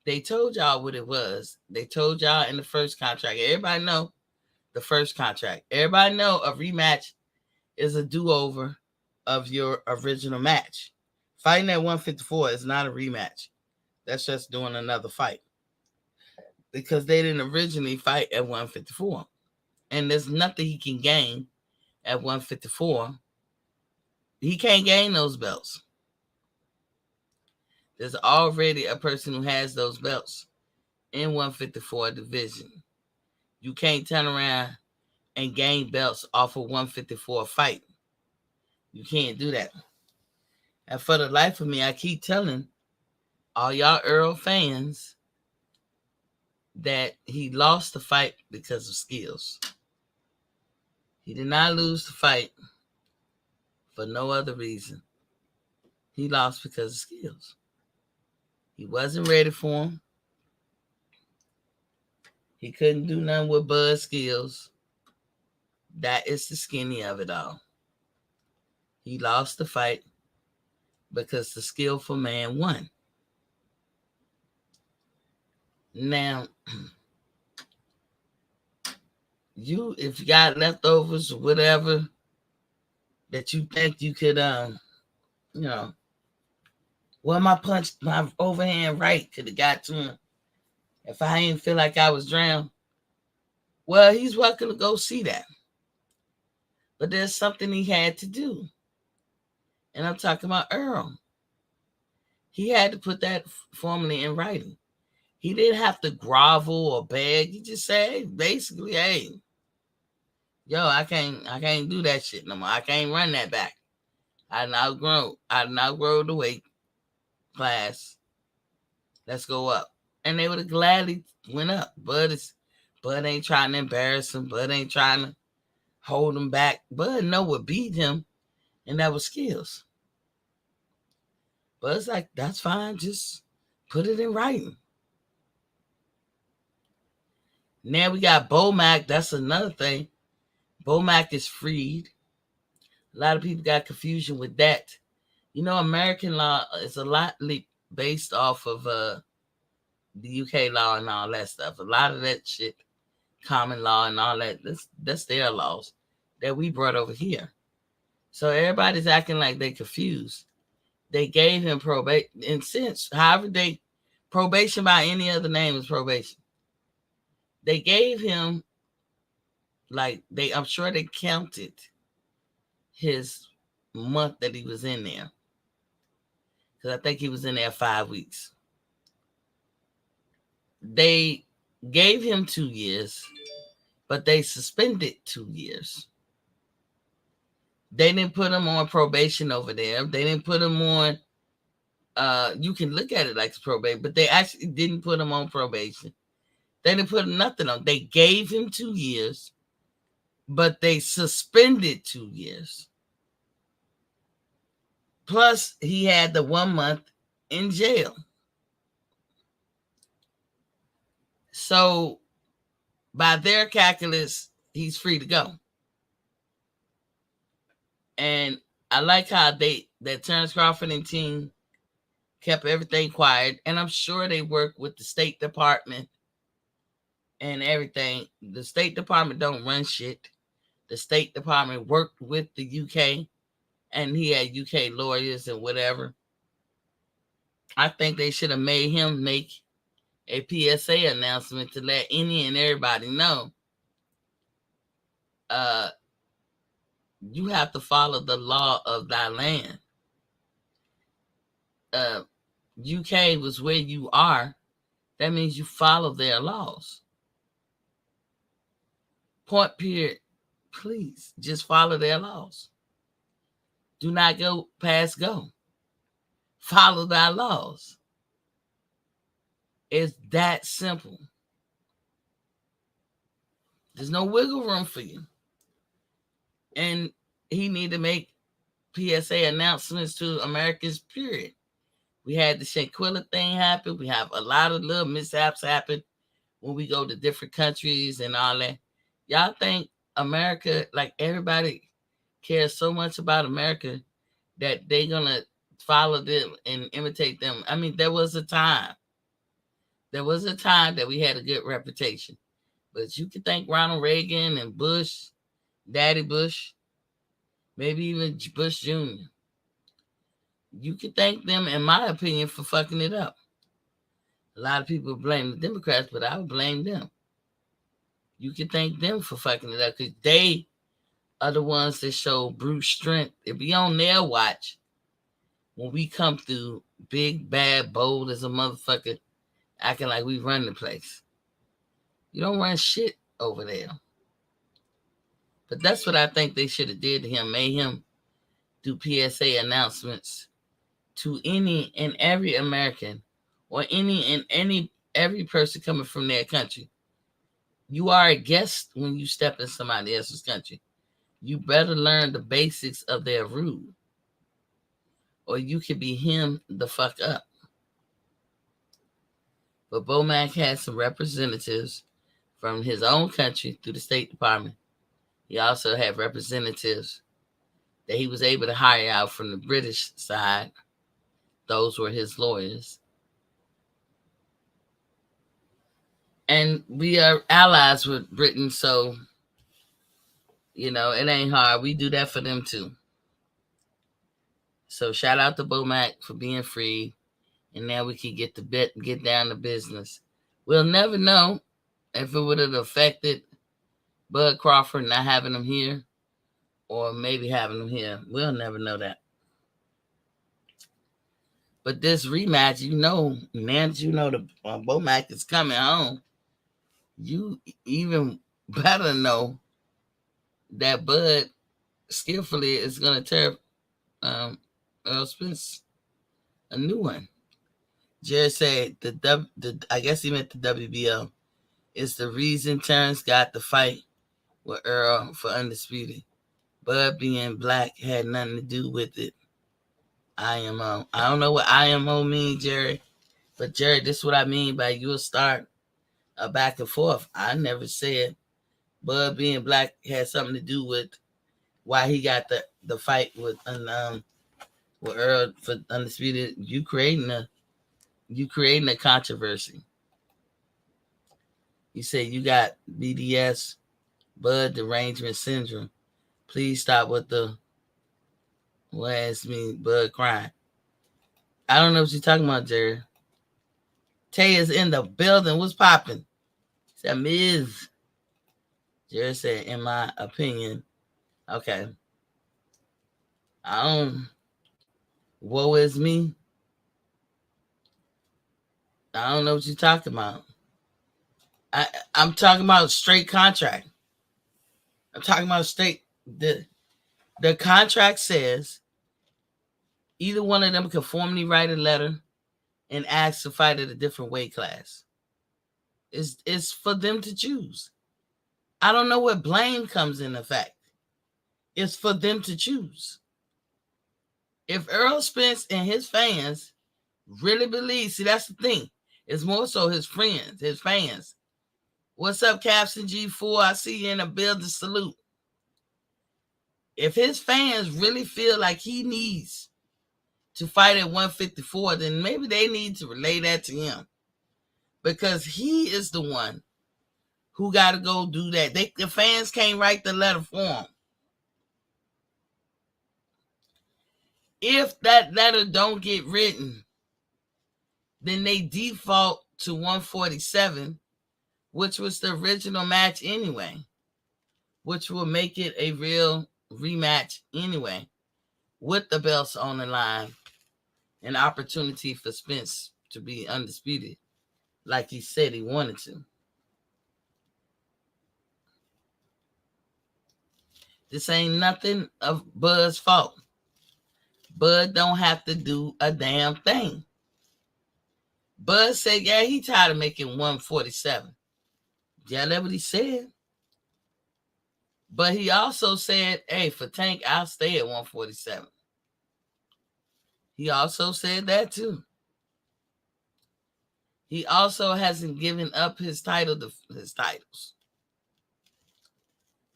They told y'all what it was. They told y'all in the first contract. Everybody know the first contract. Everybody know a rematch is a do-over of your original match. Fighting at 154 is not a rematch. That's just doing another fight. Because they didn't originally fight at 154. And there's nothing he can gain at 154. He can't gain those belts. There's already a person who has those belts in 154 division. You can't turn around and gain belts off of 154 fight. You can't do that. And for the life of me, I keep telling all y'all Earl fans that he lost the fight because of skills. He did not lose the fight for no other reason. He lost because of skills. He wasn't ready for him. He couldn't do nothing with Bud's skills. That is the skinny of it all. He lost the fight because the skillful man won. Now, if you got leftovers or whatever that you think you could, well, my overhand right could have got to him if I didn't feel like I was drowned. Well, he's welcome to go see that. But there's something he had to do. And I'm talking about Earl. He had to put that formally in writing. He didn't have to grovel or beg. He just said, basically, hey, yo, I can't do that shit no more. I can't run that back. I outgrow the weight class. Let's go up. And they would have gladly went up. Bud ain't trying to embarrass him. Bud ain't trying to hold him back. Bud know what beat him, and that was skills. Bud's like, that's fine. Just put it in writing. Now we got Bomac. That's another thing. Bomac is freed. A lot of people got confusion with that. You know, American law is a lot based off of the UK law and all that stuff. A lot of that shit, common law and all that, that's their laws. that we brought over here. So everybody's acting like they confused. They gave him probation, and since however they probation by any other name is probation. They gave him I'm sure they counted his month that he was in there. Because I think he was in there 5 weeks. They gave him 2 years, but they suspended 2 years. They didn't put him on probation over there. They didn't put him on, you can look at it like it's probation, but they actually didn't put him on probation. They didn't put nothing on. They gave him 2 years, but they suspended 2 years. Plus, he had the 1 month in jail. So, by their calculus, he's free to go. And I like how that Terrence Crawford and team kept everything quiet. And I'm sure they work with the State Department and everything. The State Department don't run shit. The State Department worked with the UK, and he had UK lawyers and whatever. I think they should have made him make a PSA announcement to let any and everybody know you have to follow the law of thy land. UK was where you are. That means you follow their laws. Point period. Please just follow their laws. Do not go past go. Follow thy laws. It's that simple. There's no wiggle room for you. And he need to make PSA announcements to Americans, period. We had the Shanquilla thing happen. We have a lot of little mishaps happen when we go to different countries and all that. Y'all think America, like everybody cares so much about America that they're going to follow them and imitate them. I mean, there was a time that we had a good reputation. But you could thank Ronald Reagan and Bush, Daddy Bush, maybe even Bush Jr. You could thank them, in my opinion, for fucking it up. A lot of people blame the Democrats, but I would blame them. You could thank them for fucking it up because they are the ones that show brute strength. If we on their watch, when we come through big, bad, bold as a motherfucker, acting like we run the place. You don't run shit over there. But that's what I think they should have did to him. Made him do PSA announcements to any and every American or every person coming from their country. You are a guest when you step in somebody else's country. You better learn the basics of their rule, or you could be him the fuck up. But Bomac had some representatives from his own country through the State Department. He also had representatives that he was able to hire out from the British side. Those were his lawyers. And we are allies with Britain, so, it ain't hard. We do that for them too. So shout out to Bomac for being free. And now we can get down to business. We'll never know if it would have affected Bud Crawford not having him here or maybe having him here. We'll never know that. But this rematch, now that you know the Bomac is coming home, you even better know that Bud skillfully is going to tear Earl Spence a new one. Jared said I guess he meant the WBO. It's the reason Terrence got the fight with Earl for Undisputed. Bud being black had nothing to do with it. IMO. I don't know what IMO means, Jerry. But Jerry, this is what I mean by you'll start a back and forth. I never said Bud being black had something to do with why he got the fight with Earl for Undisputed. You creating a controversy. You say you got BDS, Bud derangement syndrome. Please stop with the what asked me Bud crying. I don't know what you're talking about, Jerry. Tay is in the building. What's popping? Said Ms. Jerry said, in my opinion. Okay. I don't. Woe is me. I don't know what you're talking about. I'm talking about straight contract. I'm talking about straight. The contract says either one of them can formally write a letter and ask to fight at a different weight class. It's for them to choose. I don't know what blame comes in effect. It's for them to choose. If Earl Spence and his fans really believe, see, that's the thing. It's more so his friends, his fans. What's up, Captain G4? I see you in the building. Salute. If his fans really feel like he needs to fight at 154, then maybe they need to relay that to him. Because he is the one who got to go do that. The fans can't write the letter for him. If that letter don't get written, then they default to 147, which was the original match anyway, which will make it a real rematch anyway, with the belts on the line, an opportunity for Spence to be undisputed, like he said he wanted to. This ain't nothing of Bud's fault. Bud don't have to do a damn thing. Bud said, yeah, he tired of making 147. Yeah, that's what he said. But he also said, hey, for Tank, I'll stay at 147. He also said that too. He also hasn't given up his titles.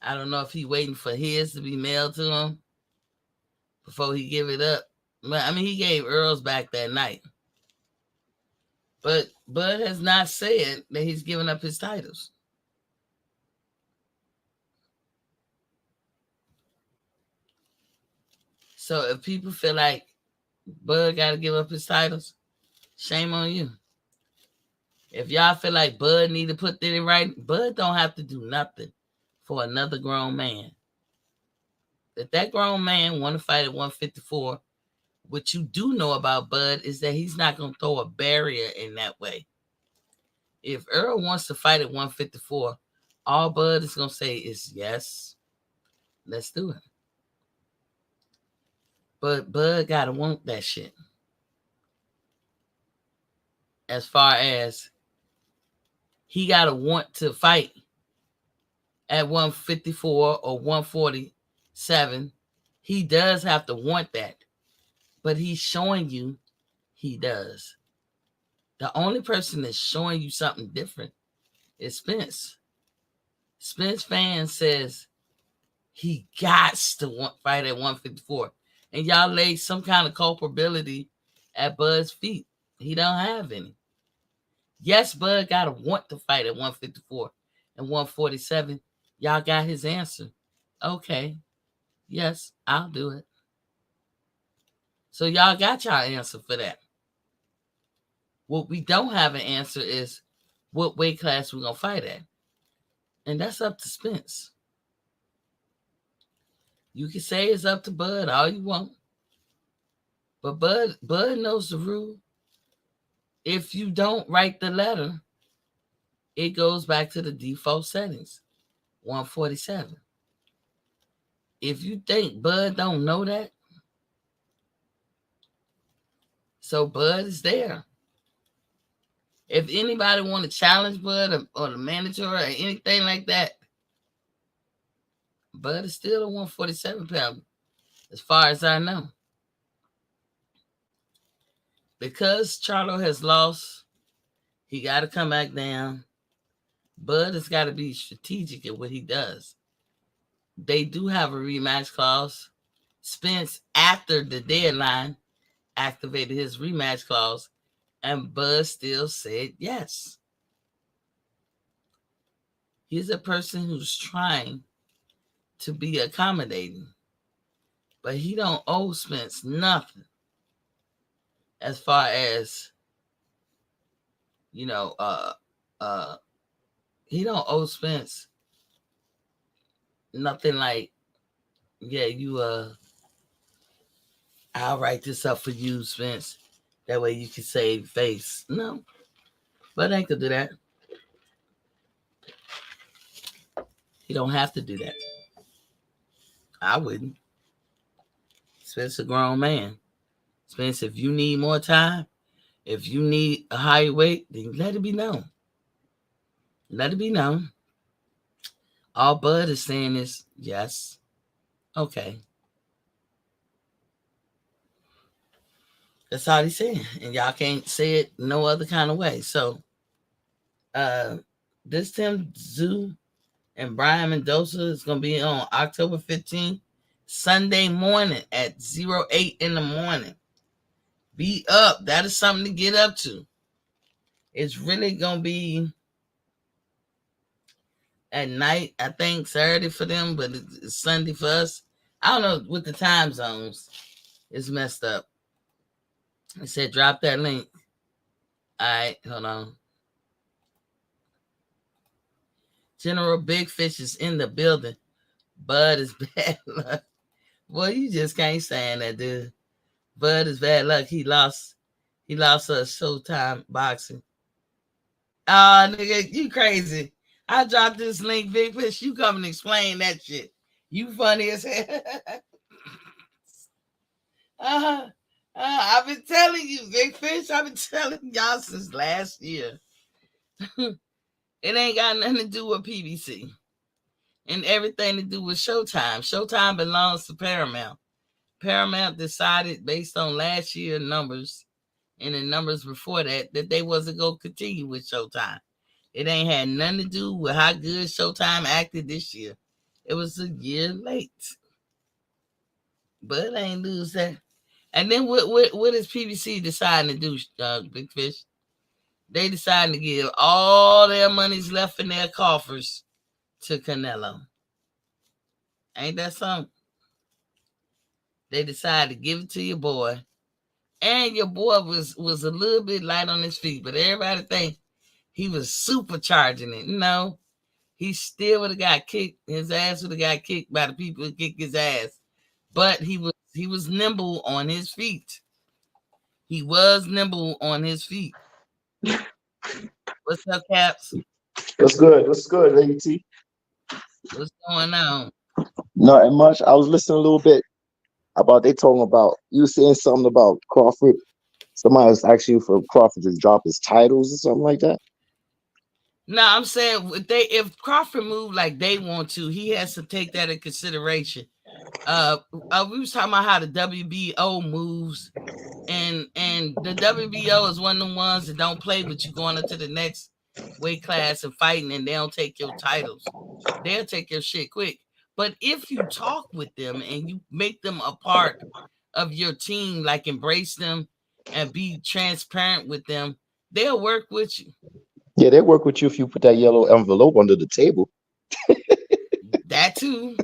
I don't know if he's waiting for his to be mailed to him before he give it up. But I mean, he gave Earl's back that night. But Bud has not said that he's giving up his titles. So if people feel like Bud got to give up his titles, shame on you. If y'all feel like Bud need to put that in writing, Bud don't have to do nothing for another grown man. If that grown man want to fight at 154, what you do know about Bud is that he's not going to throw a barrier in that way. If Earl wants to fight at 154, all Bud is going to say is, yes, let's do it. But Bud got to want that shit. As far as he got to want to fight at 154 or 147, he does have to want that. But he's showing you he does. The only person that's showing you something different is Spence. Spence fan says he got to fight at 154. And y'all laid some kind of culpability at Bud's feet. He don't have any. Yes, Bud got to want to fight at 154 and 147. Y'all got his answer. Okay. Yes, I'll do it. So y'all got y'all answer for that. What we don't have an answer is what weight class we're going to fight at. And that's up to Spence. You can say it's up to Bud all you want. But Bud knows the rule. If you don't write the letter, it goes back to the default settings, 147. If you think Bud don't know that, so Bud is there. If anybody want to challenge Bud or the manager or anything like that, Bud is still a 147 pound, as far as I know. Because Charlo has lost, he got to come back down. Bud has got to be strategic in what he does. They do have a rematch clause. Spence, after the deadline, activated his rematch clause, and Bud still said yes. He's a person who's trying to be accommodating. But he don't owe Spence nothing as far as, you know, he don't owe Spence nothing like, yeah, I'll write this up for you, Spence. That way you can save face. No. Bud ain't gonna do that. He don't have to do that. I wouldn't. Spence a grown man. Spence, if you need more time, if you need a higher weight, then let it be known. Let it be known. All Bud is saying is, yes, okay. That's all he's saying. And y'all can't say it no other kind of way. So, this TimTszyu and Brian Mendoza is going to be on October 15th, Sunday morning at 08 in the morning. Be up. That is something to get up to. It's really going to be at night, I think, Saturday for them, but it's Sunday for us. I don't know, with the time zones, it's messed up. It said drop that link. All right, hold on. General Big Fish is in the building. Bud is bad luck. Boy, you just can't stand that, dude. Bud is bad luck. He lost us Showtime boxing. Oh, nigga, you crazy. I dropped this link, Big Fish. You come and explain that shit. You funny as hell. I've been telling you, Big Fish. I've been telling y'all since last year. It ain't got nothing to do with PBC. And everything to do with Showtime. Showtime belongs to Paramount. Paramount decided based on last year's numbers and the numbers before that they wasn't going to continue with Showtime. It ain't had nothing to do with how good Showtime acted this year. It was a year late. But I ain't lose that. And then what is PBC deciding to do, Big Fish? They deciding to give all their monies left in their coffers to Canelo. Ain't that something? They decided to give it to your boy. And your boy was a little bit light on his feet, but everybody think he was supercharging it. No, he still would have got kicked. His ass would have got kicked by the people who kicked his ass. But he was nimble on his feet. He was nimble on his feet. What's up, Caps? What's good? What's good, Lady T? What's going on? Nothing much. I was listening a little bit about they talking about you saying something about Crawford. Somebody was asking you for Crawford to drop his titles or something like that. No, I'm saying if Crawford move like they want to, he has to take that in consideration. We was talking about how the WBO moves, and the WBO is one of the ones that don't play with you going into the next weight class and fighting, and they don't take your titles. They'll take your shit quick. But if you talk with them and you make them a part of your team, like embrace them and be transparent with them, they'll work with you. Yeah, they work with you if you put that yellow envelope under the table. That too.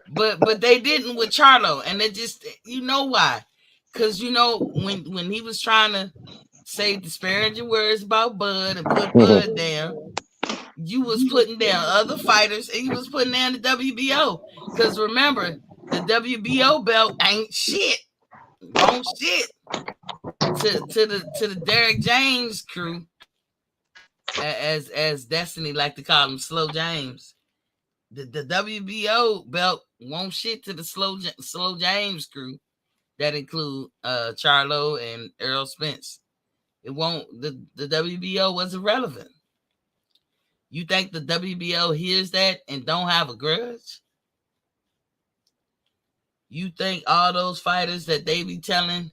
But they didn't with Charlo, and they just, you know why? Because when he was trying to say disparaging words about Bud and put Bud down, you was putting down other fighters and you was putting down the WBO. Because remember, the WBO belt ain't shit. Won't shit to the Derek James crew, as Destiny like to call him, Slow James. The WBO belt won't shit to the Slow James crew that include Charlo and Errol Spence. It won't. The WBO was irrelevant. You think the WBO hears that and don't have a grudge? You think all those fighters that they be telling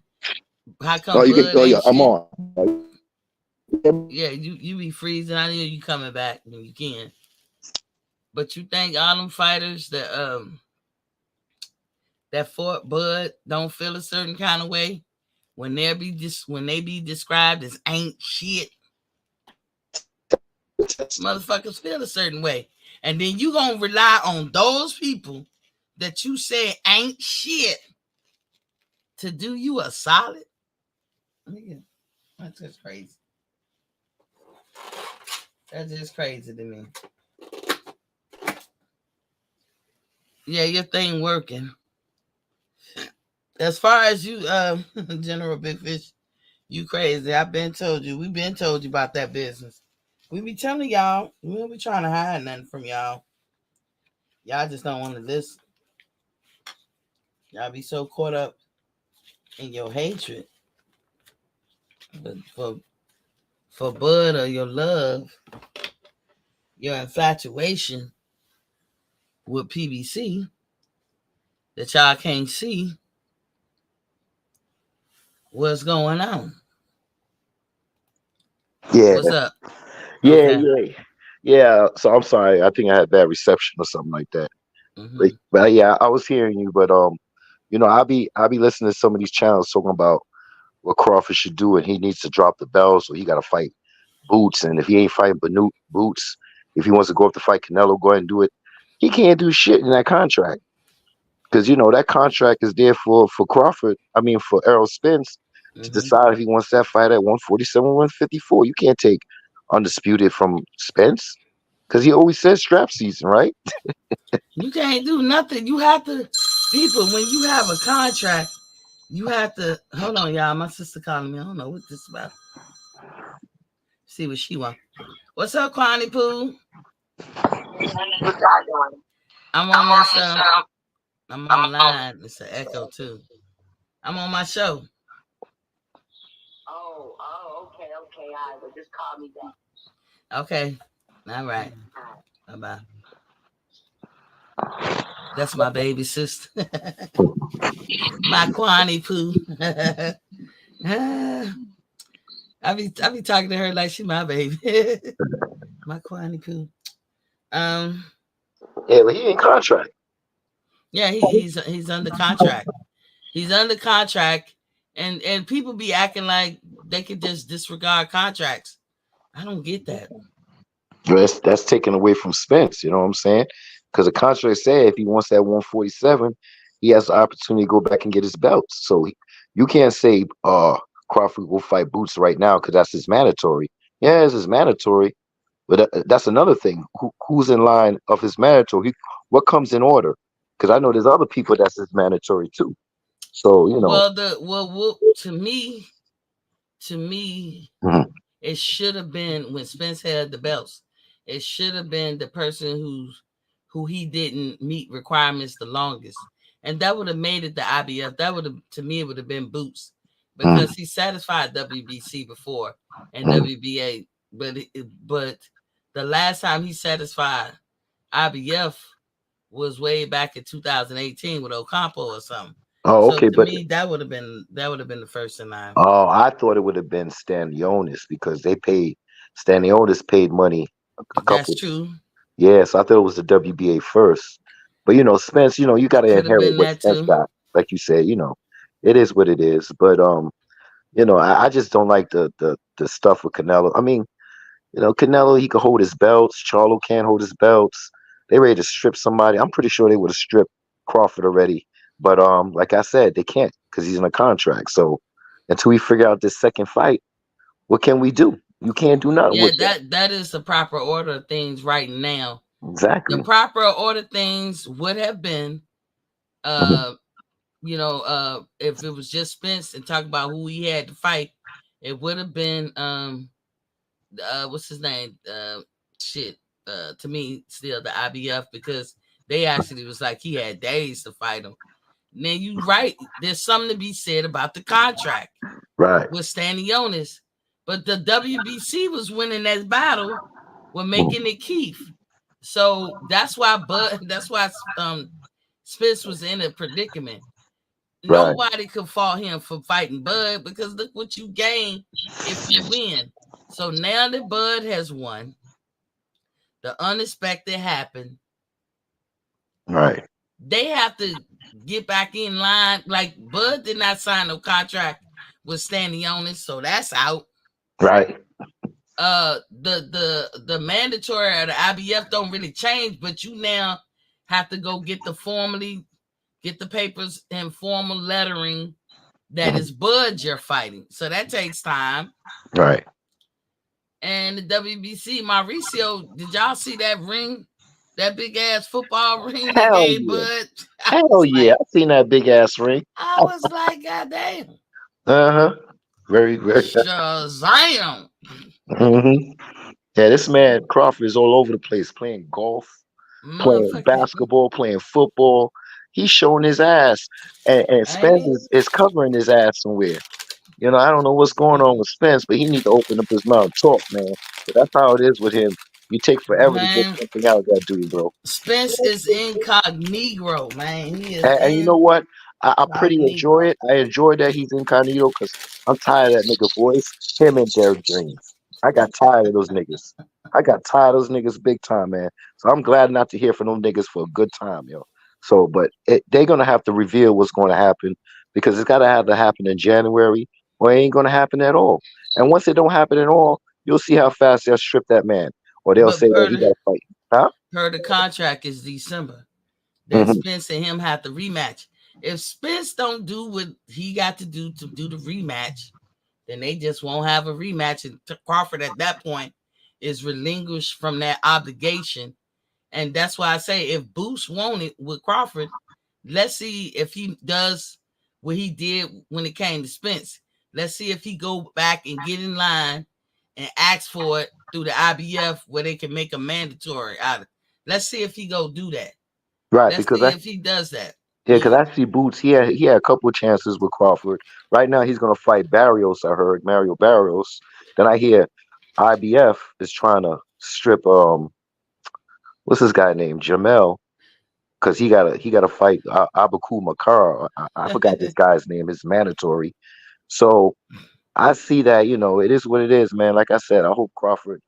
how come Bud ain't shit? I'm on. Yeah, you be freezing. I know you coming back when you can. But you think all them fighters that fought Bud don't feel a certain kind of way when they be described as ain't shit? Motherfuckers feel a certain way, and then you gonna rely on those people that you say ain't shit to do you a solid? That's just crazy. That's just crazy to me. Yeah, your thing working. As far as you, General Big Fish, you crazy. We've been told you about that business. We be telling y'all, we don't be trying to hide nothing from y'all. Y'all just don't want to listen. Y'all be so caught up in your hatred for Bud, or your love, your infatuation with PBC, that y'all can't see what's going on. Yeah. What's up? Yeah, Okay. yeah. So I'm sorry. I think I had bad reception or something like that. Mm-hmm. But yeah, I was hearing you. But I'll be listening to some of these channels talking about what Crawford should do, and he needs to drop the belt, so he got to fight Boots. And if he ain't fighting Boots, if he wants to go up to fight Canelo, go ahead and do it. He can't do shit in that contract, because that contract is there for Crawford. I mean, for Errol Spence to decide if he wants that fight at 147, 154. You can't take undisputed from Spence, because he always says strap season, right? You can't do nothing. You have to, people, when you have a contract, you have to, hold on, y'all. My sister calling me. I don't know what this is about. See what she want. What's up, Kwani Pooh? I'm on this, I'm online. It's an echo, too. I'm on my show. Okay. All right, well, just call me back. Okay. All right. Bye-bye. That's my baby sister. My Kwani Pooh. I be talking to her like she my baby. My Kwani Pooh. Yeah, but he in contract. Yeah, he's under contract. He's under contract, and people be acting like they could just disregard contracts. I don't get that. That's taken away from Spence. You know what I'm saying? Because the contract said if he wants that 147, he has the opportunity to go back and get his belts. So you can't say, Crawford will fight Boots right now, because that's his mandatory. Yeah, it's his mandatory, but that's another thing. Who's in line of his mandatory? What comes in order? Because I know there's other people that's his mandatory too. So Well, to me, Mhm. it should have been when Spence had the belts. It should have been the person who he didn't meet requirements the longest, and that would have made it the IBF. That would have, to me, it would have been Boots, because he satisfied WBC before and WBA, but the last time he satisfied IBF was way back in 2018 with Ocampo or something. Oh, So okay, to but me, that would have been the first in line. oh, I thought it would have been Stanionis, because Stanionis paid money a That's couple. true. Yes, I thought it was the WBA first. But Spence, you got It to could have inherit been what that Spence too. got. Like you said, it is what it is. But I just don't like the stuff with Canelo. I mean, Canelo, he could hold his belts. Charlo can't hold his belts. They ready to strip somebody. I'm pretty sure they would have stripped Crawford already. But like I said, they can't, because he's in a contract. So until we figure out this second fight, what can we do? You can't do nothing Yeah, with that. that is the proper order of things right now. Exactly. The proper order of things would have been, if it was just Spence and talk about who he had to fight, it would have been what's his name? To me, still the IBF, because they actually was like he had days to fight him. And then you right, there's something to be said about the contract. Right. With Stanionis, but the WBC was winning that battle with making it Keith. So that's why Spence was in a predicament. Right. Nobody could fault him for fighting Bud, because look what you gain if you win. So now that Bud has won, the unexpected happened. Right. They have to get back in line. Like, Bud did not sign no contract with Stanionis, so that's out. Right. The mandatory or the IBF don't really change, but you now have to go get the formally get the papers and formal lettering that is Bud you're fighting. So that takes time. Right. And the WBC, Mauricio, did y'all see that ring? That big ass football ring they Hell gave yeah. Bud? Hell yeah. I seen that big ass ring. I was like, God damn. Uh-huh. Very, very. Shazam. Hmm. Yeah, this man Crawford is all over the place playing golf, playing Motherfucker. basketball, playing football. He's showing his ass, and Ain't Spence he? is covering his ass somewhere. You know, I don't know what's going on with Spence, but he needs to open up his mouth and talk, man. But that's how it is with him. You take forever to get Man, something out of that dude, bro. Spence is incognito, man. He is And you know what? I pretty enjoy incognito. it. I enjoy that he's incognito because I'm tired of that nigga voice. Him and Derek James. I got tired of those niggas. I got tired of those niggas big time, man. So I'm glad not to hear from them niggas for a good time, yo. So, but they're gonna have to reveal what's going to happen because it's gotta have to happen in January, or it ain't gonna happen at all. And once it don't happen at all, you'll see how fast they'll strip that man, or they'll But say, "Oh, he got to fight." Huh? per the contract is December. That Hmm. Spence and him have to rematch. If Spence don't do what he got to do the rematch, then they just won't have a rematch. And Crawford at that point is relinquished from that obligation. And that's why I say if Boots won it with Crawford, let's see if he does what he did when it came to Spence. Let's see if he go back and get in line and ask for it through the IBF where they can make a mandatory out of it. Let's see if he go do that. Right, Let's because see I if he does that. Yeah, because I see Boots. He had a couple of chances with Crawford. Right now, he's gonna fight Barrios. I heard Mario Barrios. Then I hear IBF is trying to strip what's this guy named Jamel because he got to fight Abaku Makar. I forgot this guy's name. It's mandatory. So I see that it is what it is, man. Like I said, I hope Crawford.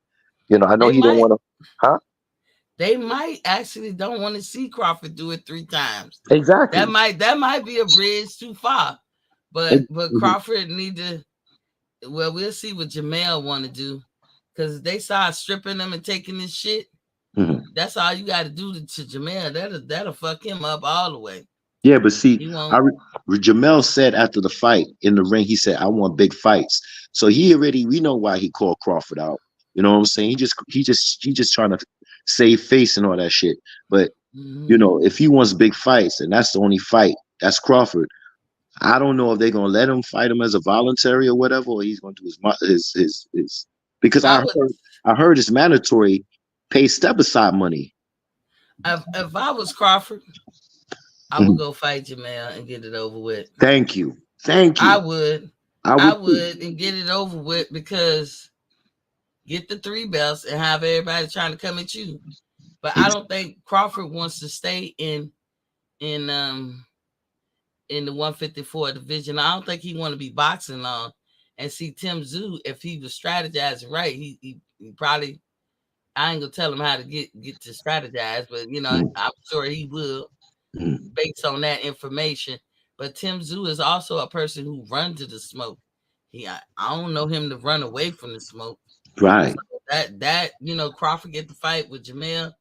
I know they he don't might want to. Huh? they might actually don't want to see Crawford do it 3 times. That Exactly. might be a bridge too far. But Mhm. Crawford need to. Well, we'll see what Jamel want to do, because if they start stripping them and taking this shit, Mhm. that's all you got to do to Jamel. That'll fuck him up all the way. Yeah, but see, He won't. Jamel said after the fight in the ring, he said, "I want big fights." So we know why he called Crawford out. You know what I'm saying? He just trying to save face and all that shit. But Mhm. if he wants big fights, and that's the only fight, that's Crawford. I don't know if they're gonna let him fight him as a voluntary or whatever, or he's gonna do his because I I would heard I heard it's mandatory pay step aside money. if I was Crawford, I would Mhm. go fight Jamel and get it over with. Thank you, thank I you. would. I I would too. would and get it over with, because get the 3 belts and have everybody trying to come at you. But I Ex- don't think Crawford wants to stay in in the 154 division. I don't think he want to be boxing long. And see, TimTszyu, if he was strategizing right, he probably, I ain't gonna tell him how to get to strategize, but Mhm. I'm sure he will Mhm. based on that information. But TimTszyu is also a person who runs to the smoke. I don't know him to run away from the smoke. So Right. Crawford get the fight with Jamel,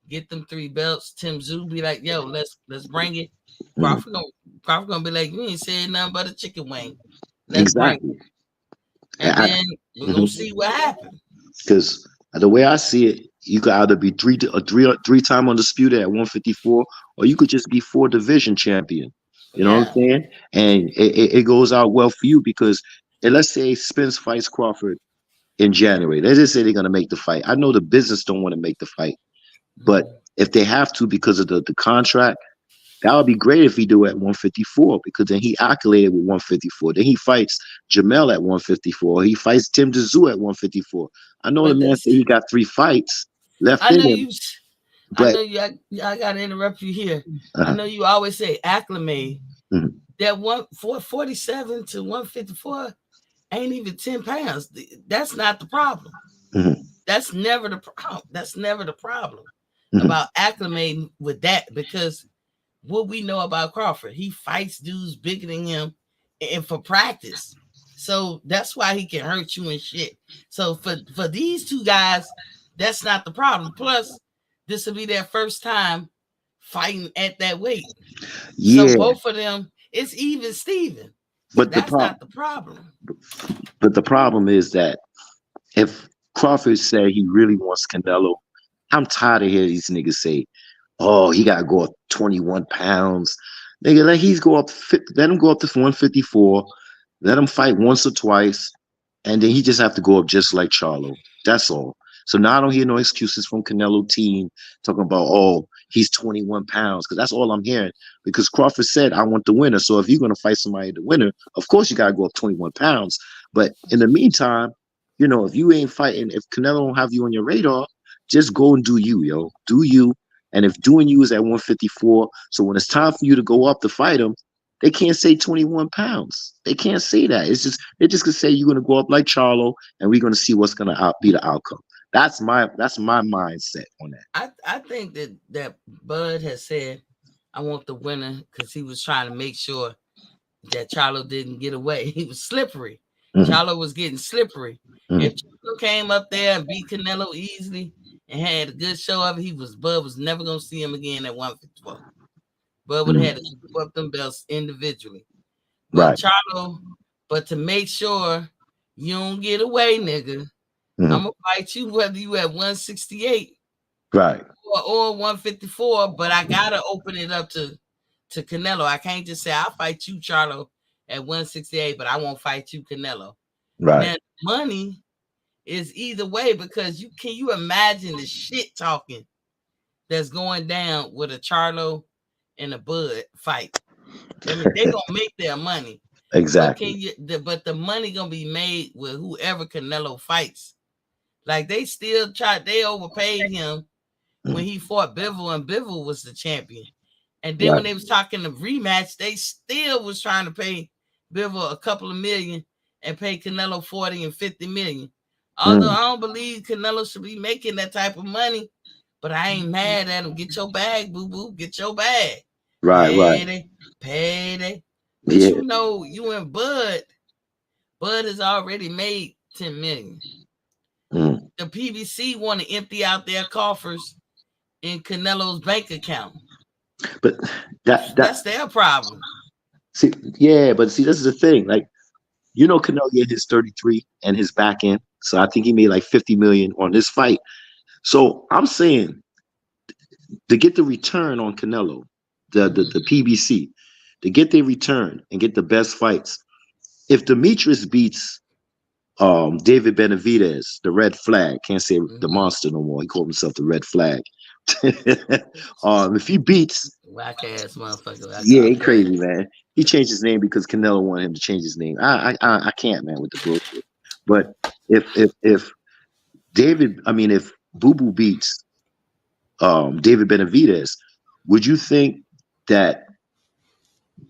get them 3 belts. TimTszyu be like, yo, let's bring it. Mhm. Crawford gonna Crawford gonna be like, you ain't said nothing but a chicken wing. Let's bring it. Exactly. And then we're gonna see what happens. Because the way I see it, you could either be three-time undisputed at 154, or you could just be 4 division champion. You know what I'm Yeah. saying? And it goes out well for you because, and let's say Spence fights Crawford in January. Let's just say they're gonna make the fight. I know the business don't want to make the fight, but Mhm. if they have to because of the contract, that would be great if he do at 154 because then he accoladed with 154. Then he fights Jamel at 154. He fights TimTszyu at 154. I know the But man this, said he got 3 fights left I in know him, you. I but know you. I gotta interrupt you here. I uh, know you always say acclimate. mhm, That 447 to 154 ain't even 10 pounds. That's not the problem. mhm, That's never the problem. That's never the problem mhm, about acclimating with that, because what we know about Crawford, he fights dudes bigger than him and for practice. So that's why he can hurt you and shit. So for these 2 guys, that's not the problem. Plus, this will be their first time fighting at that weight. Yeah, So both of them, it's even Steven. but the That's problem, not the problem. but the problem is that if Crawford said he really wants Canelo, I'm tired of hearing these niggas say, "Oh, he gotta go up 21 pounds." Nigga, let him go up to 154. Let him fight once or twice, and then he just have to go up just like Charlo. That's all. So now I don't hear no excuses from Canelo team talking about, oh, he's 21 pounds, because that's all I'm hearing. Because Crawford said, I want the winner. So if you're going to fight somebody, the winner, of course you got to go up 21 pounds. But in the meantime, if you ain't fighting, if Canelo don't have you on your radar, just go and do you, yo. Do you. And if doing you is at 154, so when it's time for you to go up to fight him, they can't say 21 pounds. They can't say that. It's just they just could say you're gonna go up like Charlo, and we're gonna see what's gonna be the outcome. That's my mindset on that. I think that Bud has said, I want the winner, because he was trying to make sure that Charlo didn't get away. He was slippery. Mhm. Charlo was getting slippery. Mhm. If Charlo came up there and beat Canelo easily and had a good show of it, Bud was never gonna see him again at 154. Bud would have had to scoop up them belts individually. But Right. Charlo, but to make sure you don't get away, nigga, Mhm. I'm gonna fight you whether you at 168 Right. or 154, but I gotta open it up to Canelo. I can't just say I'll fight you, Charlo, at 168, but I won't fight you, Canelo. Right. Now, money is either way, because can you imagine the shit talking that's going down with a Charlo and a Bud fight? I mean, they're gonna make their money. Exactly. But the money gonna be made with whoever Canelo fights. Like they overpaid him when he fought Bivol, and Bivol was the champion. And then when they was talking the rematch, they still was trying to pay Bivol a couple of million and pay Canelo 40 and 50 million. Although I don't believe Canelo should be making that type of money, but I ain't mad at him. Get your bag, boo-boo. Get your bag. Right. Payday. But Yeah. you and Bud has already made 10 million. Mm. The PBC want to empty out their coffers in Canelo's bank account. But that's their problem. See, this is the thing. Like, Canelo get his 33 and his back end. So I think he made like 50 million on this fight. So I'm saying to get the return on Canelo, the PBC, to get their return and get the best fights. If Demetrius beats David Benavidez, the Red Flag, can't say the monster no more. He called himself the Red Flag. If he beats, whack ass motherfucker. He crazy, man. He changed his name because Canelo wanted him to change his name. I can't, man, with the bullshit. But if Boo Boo beats David Benavidez, would you think that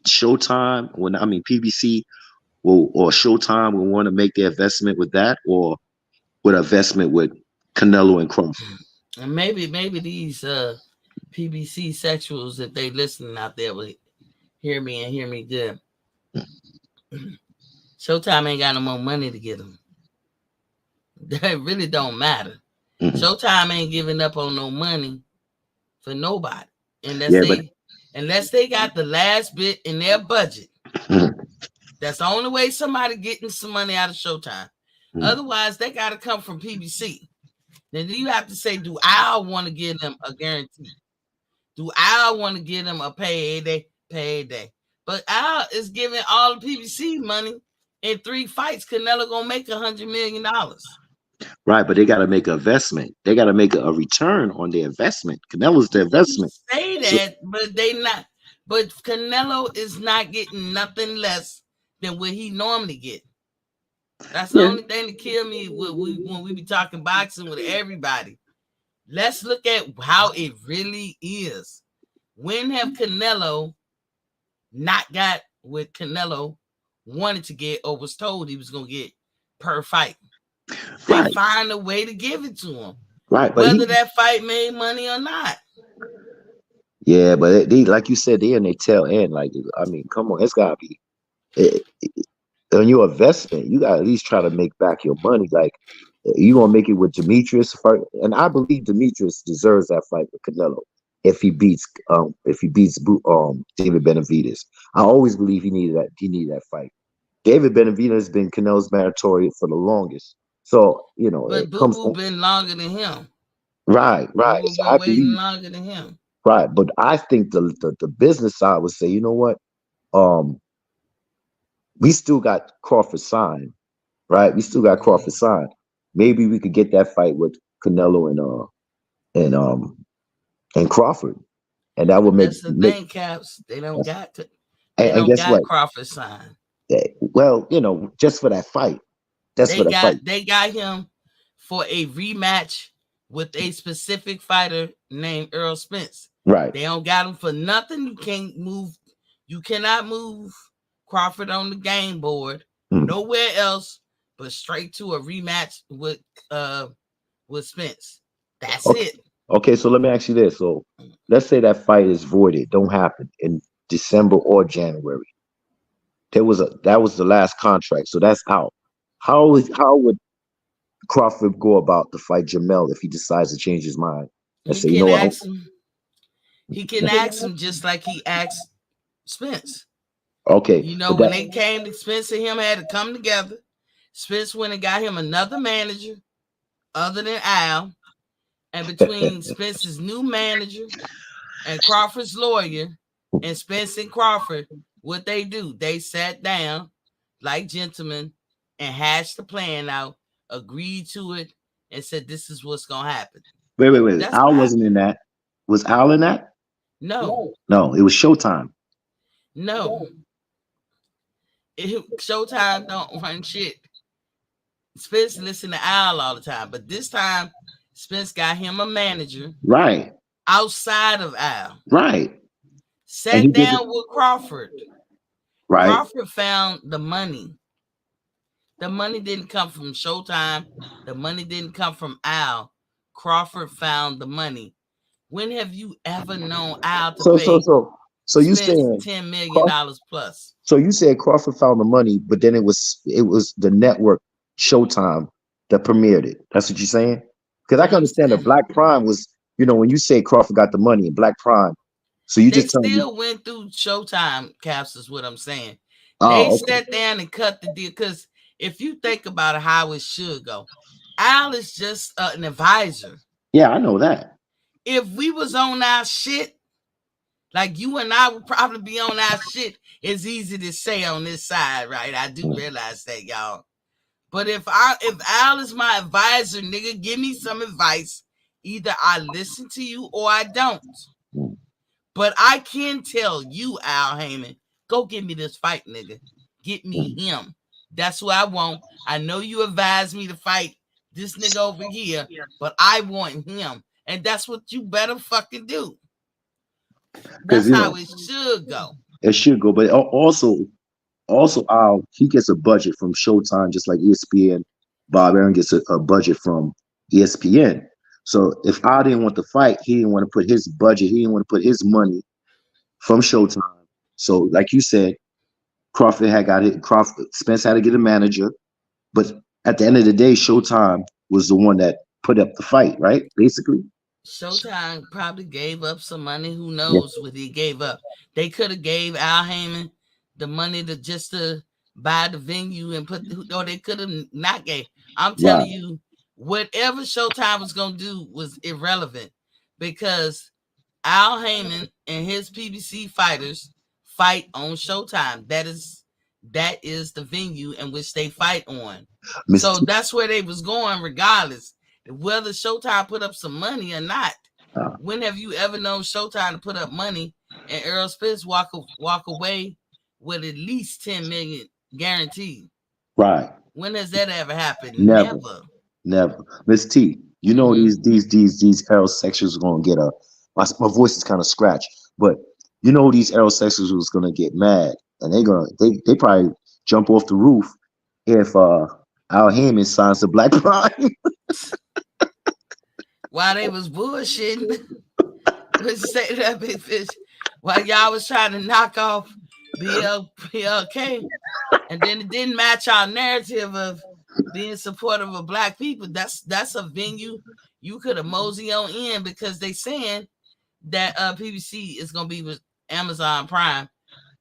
Showtime, PBC or Showtime will want to make their investment with that, or with investment with Canelo and Crawford? And maybe these PBC sexuals, if they listening out there, will hear me good. Showtime ain't got no more money to get them. That really don't matter. Mm-hmm. Showtime ain't giving up on no money for nobody unless they got the last bit in their budget. Mm-hmm. That's the only way somebody getting some money out of Showtime. Mm-hmm. Otherwise, they got to come from PBC. Then you have to say, do I want to give them a guarantee? Do I want to give them a payday? But Al is giving all the PBC money in 3 fights. Canelo gonna make $100 million. Right, but they got to make an investment. They got to make a return on their investment. Canelo's the investment. You say that, but they not. But Canelo is not getting nothing less than what he normally get. That's the only thing that kill me when we be talking boxing with everybody. Let's look at how it really is. When have Canelo not got what Canelo wanted to get or was told he was going to get per fight? They find a way to give it to him. Right. Whether that fight made money or not. Yeah, but they, like you said, they in their tail end. Like, come on, it's got to be. On your investment, you got to at least try to make back your money. Like, you going to make it with Demetrius fight. And I believe Demetrius deserves that fight with Canelo. if he beats David Benavidez. I always believe he needed that fight. David Benavidez has been Canelo's mandatory for the longest. So, But it Boo comes Boo on. been longer than him. Right, Boo right. Boo So been I waiting believe, longer than him. right. But I think the business side would say, you know what? Um, we still got Crawford signed, right? We still got Crawford signed. Maybe we could get that fight with Canelo and and Crawford. And that would But make that's the make thing, Caps. They don't and, got to. They and don't guess got what? Crawford signed. Well, just for that fight. Just for They that fight. got him for a rematch with a specific fighter named Earl Spence. Right. They don't got him for nothing. You can't move. You cannot move Crawford on the game board Mm. nowhere else but straight to a rematch with Spence. That's Okay. it. Okay, so let me ask you this. So let's say that fight is voided, don't happen in December or January. That was the last contract, so that's out. How would Crawford go about to fight Jamel if he decides to change his mind and He say, you can know what? ask him. He can ask him just like he asked Spence. Okay, You know, but when that they came to Spence and him had to come together, Spence went and got him another manager other than Al. And between Spence's new manager and Crawford's lawyer and Spence and Crawford, what they do, they sat down like gentlemen and hashed the plan out, agreed to it, and said, this is what's going to happen. wait. That's what Al wasn't happened. in that. Was Al in that? No, No, it was Showtime. no. Showtime don't run shit. Spence listened to Al all the time, but this time Spence got him a manager Right, outside of Al. right. And he Sat did it. down with Crawford. Right. Crawford found the money. The money didn't come from Showtime. The money didn't come from Al. Crawford found the money. When have you ever known Al to So so pay so so you Spence saying $10 million Crawford, plus? so you said Crawford found the money, but then it was the network Showtime that premiered it. That's what you're saying? Because I What can I'm understand that saying, Black Prime was, when you say Crawford got the money in Black Prime, so you they just telling me, still went through Showtime, Caps, is what I'm saying. They oh, okay. sat down and cut the deal. Because if you think about how it should go, Al is just an advisor. Yeah, I know that. If we was on our shit, like you and I would probably be on our shit, it's easy to say on this side, right? I do realize that, y'all. But if Al is my advisor, nigga, give me some advice. Either I listen to you or I don't. Mm. But I can tell you, Al Heyman, go get me this fight, nigga. Get me Mm. him. That's what I want. I know you advised me to fight this nigga over here, but I want him. And that's what you better fucking do. Because That's how it should go. it should go, but also he gets a budget from Showtime just like ESPN. Bob Aaron gets a budget from ESPN. So if Al didn't want to fight, he didn't want to put his budget, he didn't want to put his money from Showtime. So like you said, Crawford had got it. Crawford Spence had to get a manager, but at the end of the day, Showtime was the one that put up the fight, right? Basically. Showtime probably gave up some money. Who Yeah. knows what he gave up? They could have gave Al Heyman the money to buy the venue and or they could have not gave. I'm Right. telling you, whatever Showtime was gonna do was irrelevant because Al Heyman and his PBC fighters fight on Showtime. That is the venue in which they fight on. Miss So T, that's where they was going, regardless whether Showtime put up some money or not. uh, When have you ever known Showtime to put up money and Earl Spence walk away with at least 10 million guaranteed? right. When has that ever happened? Never. Never. Never. Miss T, Mm-hmm. these aerosexuals are gonna get my voice is kind of scratched, but these aerosexuals was gonna get mad and they probably jump off the roof if Al Heyman signs the Black Prime. While they was bullshitting, let's say that big fish, while y'all was trying to knock off BLK, and then it didn't match our narrative of being supportive of black people. That's a venue you could have mosey on in because they saying that PBC is gonna be with Amazon Prime.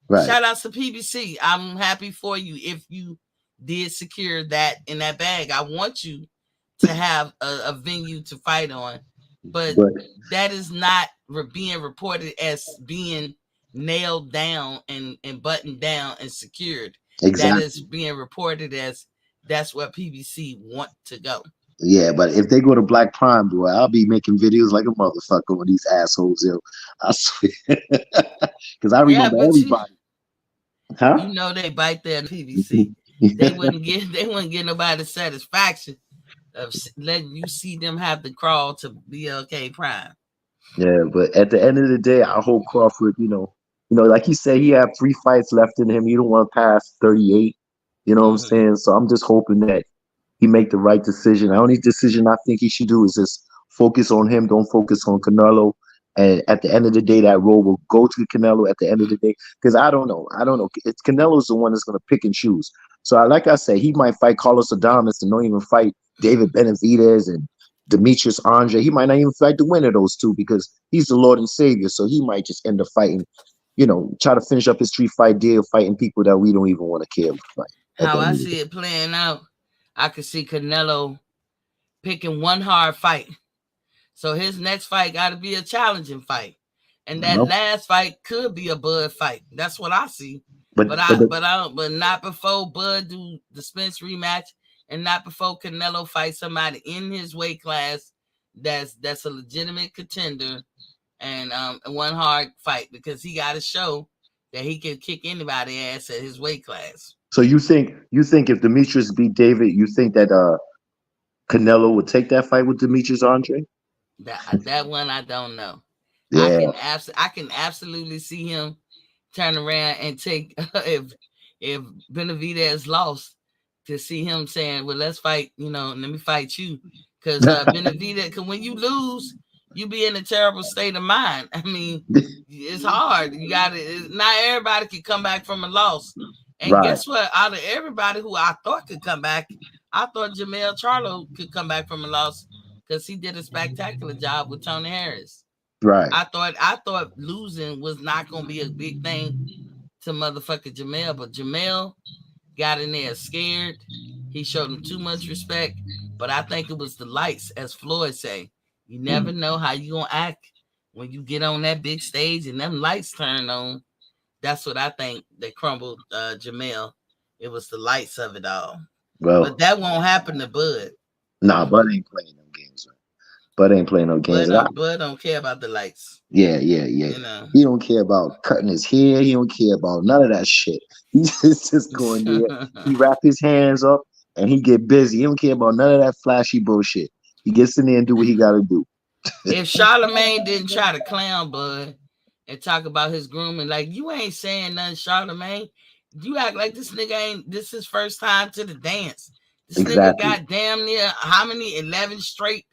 Right. Shout outs to PBC. I'm happy for you if you did secure that in that bag. I want you to have a venue to fight on, but that is not being reported as being nailed down and buttoned down and secured. Exactly. That is being reported as that's where PBC want to go. Yeah, but if they go to Black Prime, boy, I'll be making videos like a motherfucker with these assholes, yo. I swear. Because I remember everybody. You know they bite their PVC. They wouldn't get nobody satisfaction of letting you see them have to crawl to BLK Prime. Yeah, but at the end of the day, I hope Crawford, like you said, he had 3 fights left in him. You don't want to pass 38. You know what I'm saying? So I'm just hoping that he make the right decision. The only decision I think he should do is just focus on him. Don't focus on Canelo. And at the end of the day, that role will go to Canelo at the end of the day. Because I don't know. It's Canelo's the one that's going to pick and choose. So like I said, he might fight Carlos Adames and don't even fight David Benavidez and Demetrius Andre. He might not even fight the winner of those two because he's the Lord and Savior. So he might just end up fighting, try to finish up his 3-fight deal, fighting people that we don't even want to care about. How I see it playing out, I could see Canelo picking one hard fight. So his next fight got to be a challenging fight. And that last fight could be a Bud fight. That's what I see. But not before Bud do the Spence rematch and not before Canelo fight somebody in his weight class that's a legitimate contender and one hard fight, because he got to show that he can kick anybody's ass at his weight class. So you think if Demetrius beat David, you think that Canelo would take that fight with Demetrius Andre? That one I don't know. Yeah. I can absolutely see him turn around and take if Benavidez lost, to see him saying, "Well, let's fight. Let me fight you," because Benavidez. Because when you lose, you be in a terrible state of mind. I mean, it's hard. You got it. Not everybody can come back from a loss. And guess what? Out of everybody who I thought could come back, I thought Jermell Charlo could come back from a loss because he did a spectacular job with Tony Harris. Right. I thought losing was not going to be a big thing to motherfucking Jermell, but Jermell got in there scared. He showed him too much respect, but I think it was the lights, as Floyd say. You never know how you going to act when you get on that big stage and them lights turn on. That's what I think that crumbled Jermell. It was the lights of it all. Well, but that won't happen to Bud. Nah, Bud ain't playing no games. Right? Bud ain't playing no games. Bud don't care about the lights. Yeah. He don't care about cutting his hair. He don't care about none of that shit. He's just going there. He wrap his hands up and he get busy. He don't care about none of that flashy bullshit. He gets in there and do what he got to do. If Charlemagne didn't try to clown Bud and talk about his grooming, like, you ain't saying nothing, Charlemagne. You act like this nigga ain't, this his first time to the dance. This nigga got damn near how many 11 straight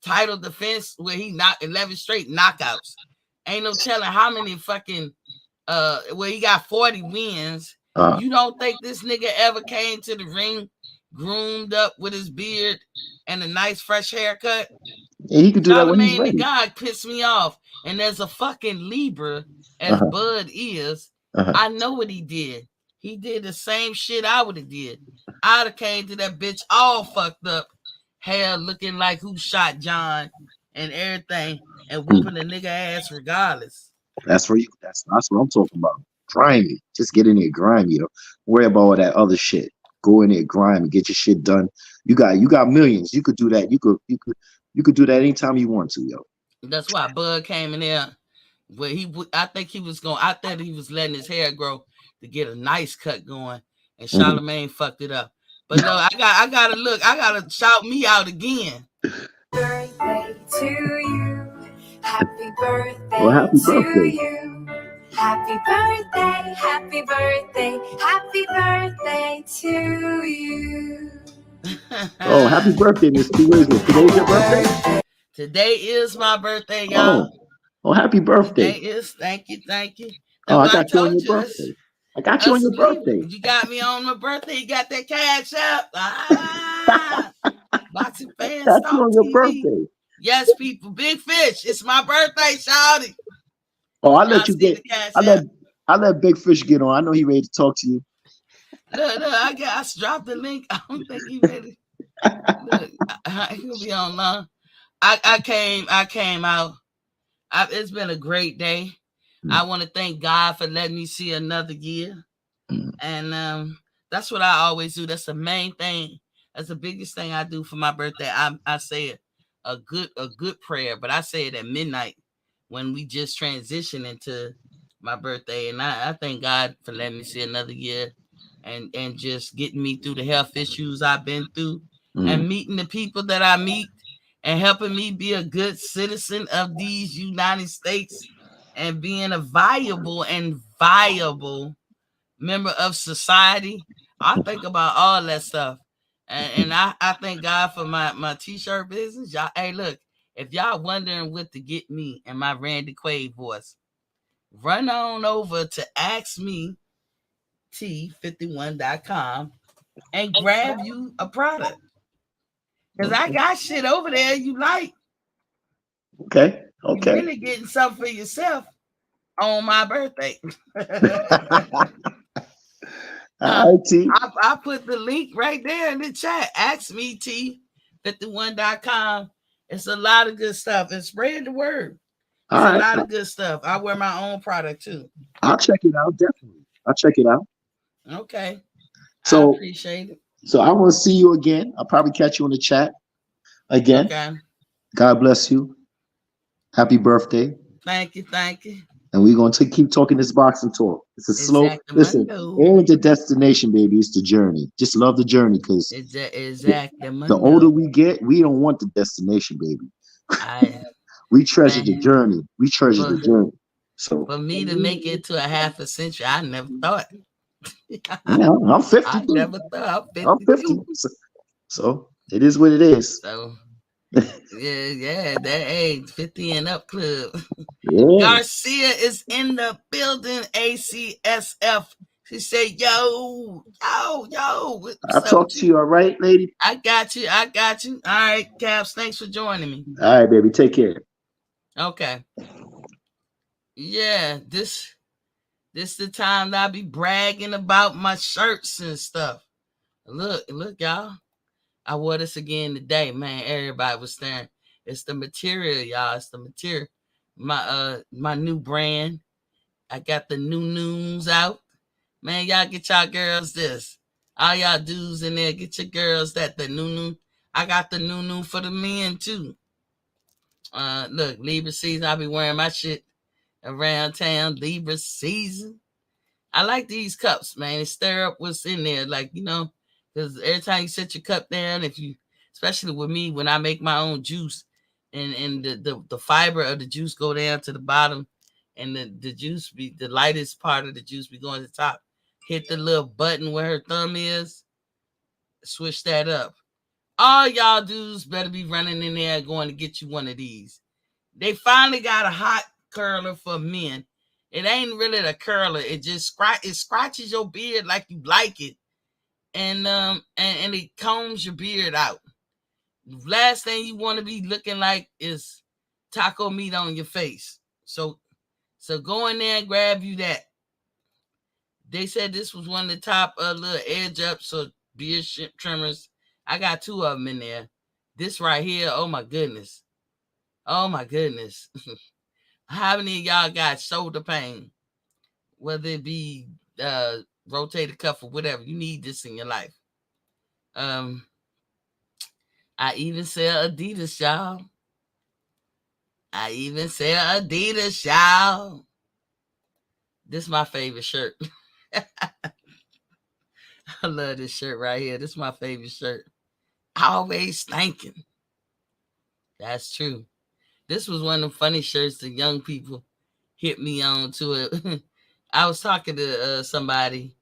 title defense where he knocked 11 straight knockouts. Ain't no telling how many fucking where he got 40 wins. You don't think this nigga ever came to the ring groomed up with his beard and a nice fresh haircut? Yeah, he could do that when he's ready. The guy pissed me off. And there's a fucking Libra as Bud is. I know what he did. He did the same shit I would have did. I'd have came to that bitch all fucked up, hair looking like who shot John and everything, and whooping the nigga ass regardless. That's what I'm talking about. Grimy. Just get in there grimy, Worry about all that other shit. Go in there grimy, get your shit done. You got millions. You could do that. You could do that anytime you want to, yo. That's why Bud came in there where I thought he was letting his hair grow to get a nice cut going, and Charlemagne fucked it up. But no, I gotta shout me out again. Birthday to you. Happy birthday happy to birthday. you. Happy birthday, happy birthday, happy birthday to you. Oh, happy birthday, Miss T. Today's your birthday? Today is my birthday, y'all. Oh, happy birthday. Today is, thank you. I got you on your birthday. I got you on your birthday. You got me on my birthday. You got that cash up. Boxing fans. Got you on your birthday. Yes, people. Big Fish. It's my birthday, shawty. Oh, I Y'all let you see get. the cash I let app? I let Big Fish get on. I know he ready to talk to you. Look, I dropped the link. I don't think he ready. Look, he'll be online. I came out. It's been a great day. I want to thank God for letting me see another year. And that's what I always do. That's the main thing. That's the biggest thing I do for my birthday. I say it a good prayer, but I say it at midnight when we just transition into my birthday. And I thank God for letting me see another year and just getting me through the health issues I've been through and meeting the people that I meet and helping me be a good citizen of these United States and being a viable member of society. I think about all that stuff. And I thank God for my t-shirt business. Y'all, hey, look, if y'all wondering what to get me in my Randy Quaid voice, run on over to AskMeT51.com and grab you a product. Because I got shit over there you like. Okay. You really getting something for yourself on my birthday. All right, T. I put the link right there in the chat. AskMeT51.com. It's a lot of good stuff. And spread the word. It's a lot of good stuff. I wear my own product too. I'll check it out, definitely. I'll check it out. Okay. So, I appreciate it. So I want to see you again. I'll probably catch you in the chat again. Okay. God bless you. Happy birthday. Thank you. And we're going to keep talking this boxing talk. It's a slow, listen, it ain't the destination, baby. It's the journey. Just love the journey because the older we get, we don't want the destination, baby. We treasure the journey. We treasure the journey. So for me to make it to a half a century, I never thought. Yeah, I'm 50. I never thought. I'm 50. So it is what it is. So yeah, that age 50 and up club. Yeah. Garcia is in the building. ACSF. She said, yo. I'll talk to you, all right, lady? I got you. All right, Caps, thanks for joining me. All right, baby. Take care. Okay. Yeah, this the time that I be bragging about my shirts and stuff. Look, y'all. I wore this again today, man. Everybody was staring. It's the material, y'all. It's the material. My new brand. I got the new news out. Man, y'all get y'all girls this. All y'all dudes in there, get your girls that the new. I got the new for the men too. Look, Libra season. I be wearing my shit around town. Libra season. I like these cups, man. They stir up what's in there, like because every time you set your cup down, especially with me, when I make my own juice, and the fiber of the juice go down to the bottom, and the juice be the lightest part of the juice be going to the top. Hit the little button where her thumb is, switch that up. All y'all dudes better be running in there going to get you one of these. They finally got a hot curler for men. It ain't really a curler. It just scratches your beard like you like it, and it combs your beard out. Last thing you want to be looking like is taco meat on your face. So go in there and grab you that. They said this was one of the top little edge ups or beard trimmers. I got two of them in there. This right here, oh my goodness. How many of y'all got shoulder pain? Whether it be rotator cuff or whatever, you need this in your life. I even sell Adidas, y'all. This is my favorite shirt. I love this shirt right here. This is my favorite shirt. Always thinking. That's true. This was one of the funny shirts the young people hit me on to it. I was talking to somebody,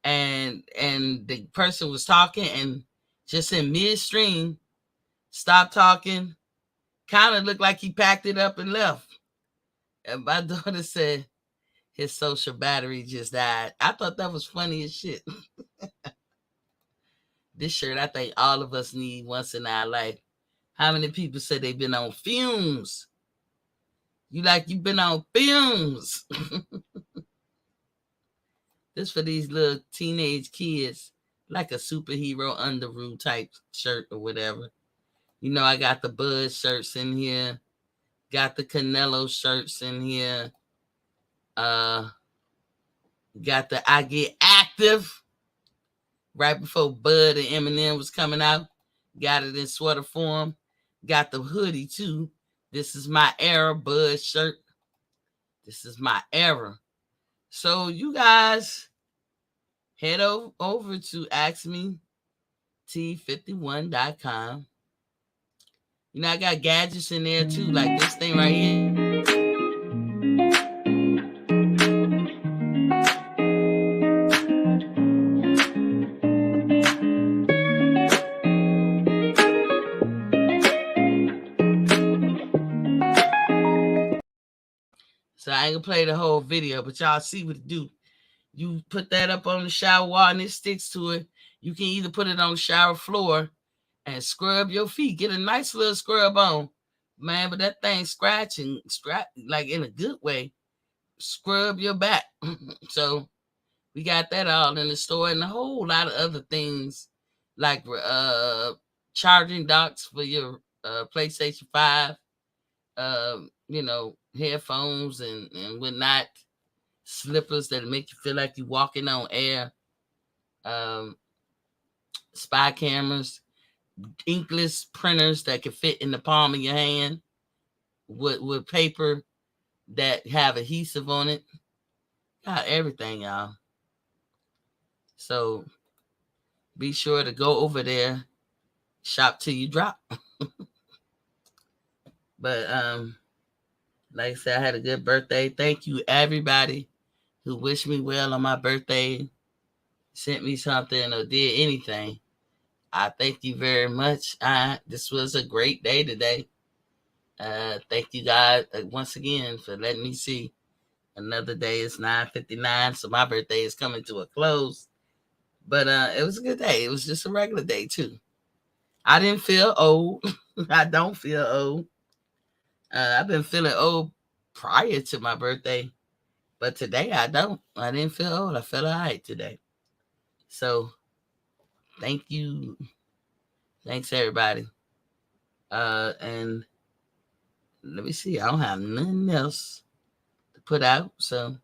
and the person was talking, and just in midstream, stopped talking, kind of looked like he packed it up and left. And my daughter said his social battery just died. I thought that was funny as shit. This shirt, I think all of us need once in our life. How many people said they've been on fumes? You like you've been on fumes. This for these little teenage kids, like a superhero Underoos type shirt or whatever. You know, I got the Bud shirts in here, got the Canelo shirts in here, got the I Get Active right before Bud and Eminem was coming out. Got it in sweater form. Got the hoodie too. This is my era Bud shirt. This is my era. So you guys head over to AskMeT51.com. You know, I got gadgets in there too, like this thing right here. So I ain't gonna play the whole video, but y'all see what it do. You put that up on the shower wall and it sticks to it. You can either put it on the shower floor and scrub your feet. Get a nice little scrub on. Man, but that thing scratch like in a good way. Scrub your back. So we got that all in the store and a whole lot of other things like charging docks for your PlayStation 5. You know, headphones and whatnot, slippers that make you feel like you're walking on air, spy cameras, inkless printers that can fit in the palm of your hand with paper that have adhesive on it. Got everything, y'all. So be sure to go over there, shop till you drop. But like I said, I had a good birthday. Thank you, everybody who wished me well on my birthday, sent me something, or did anything. I thank you very much. This was a great day today. Thank you guys once again for letting me see another day. It's 9:59, so my birthday is coming to a close. But it was a good day. It was just a regular day too. I didn't feel old. I don't feel old. I've been feeling old prior to my birthday, but today I don't. I didn't feel old. I felt all right today. So thank you. Thanks everybody. And let me see. I don't have nothing else to put out. So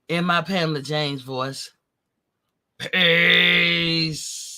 in my Pamela James voice, peace.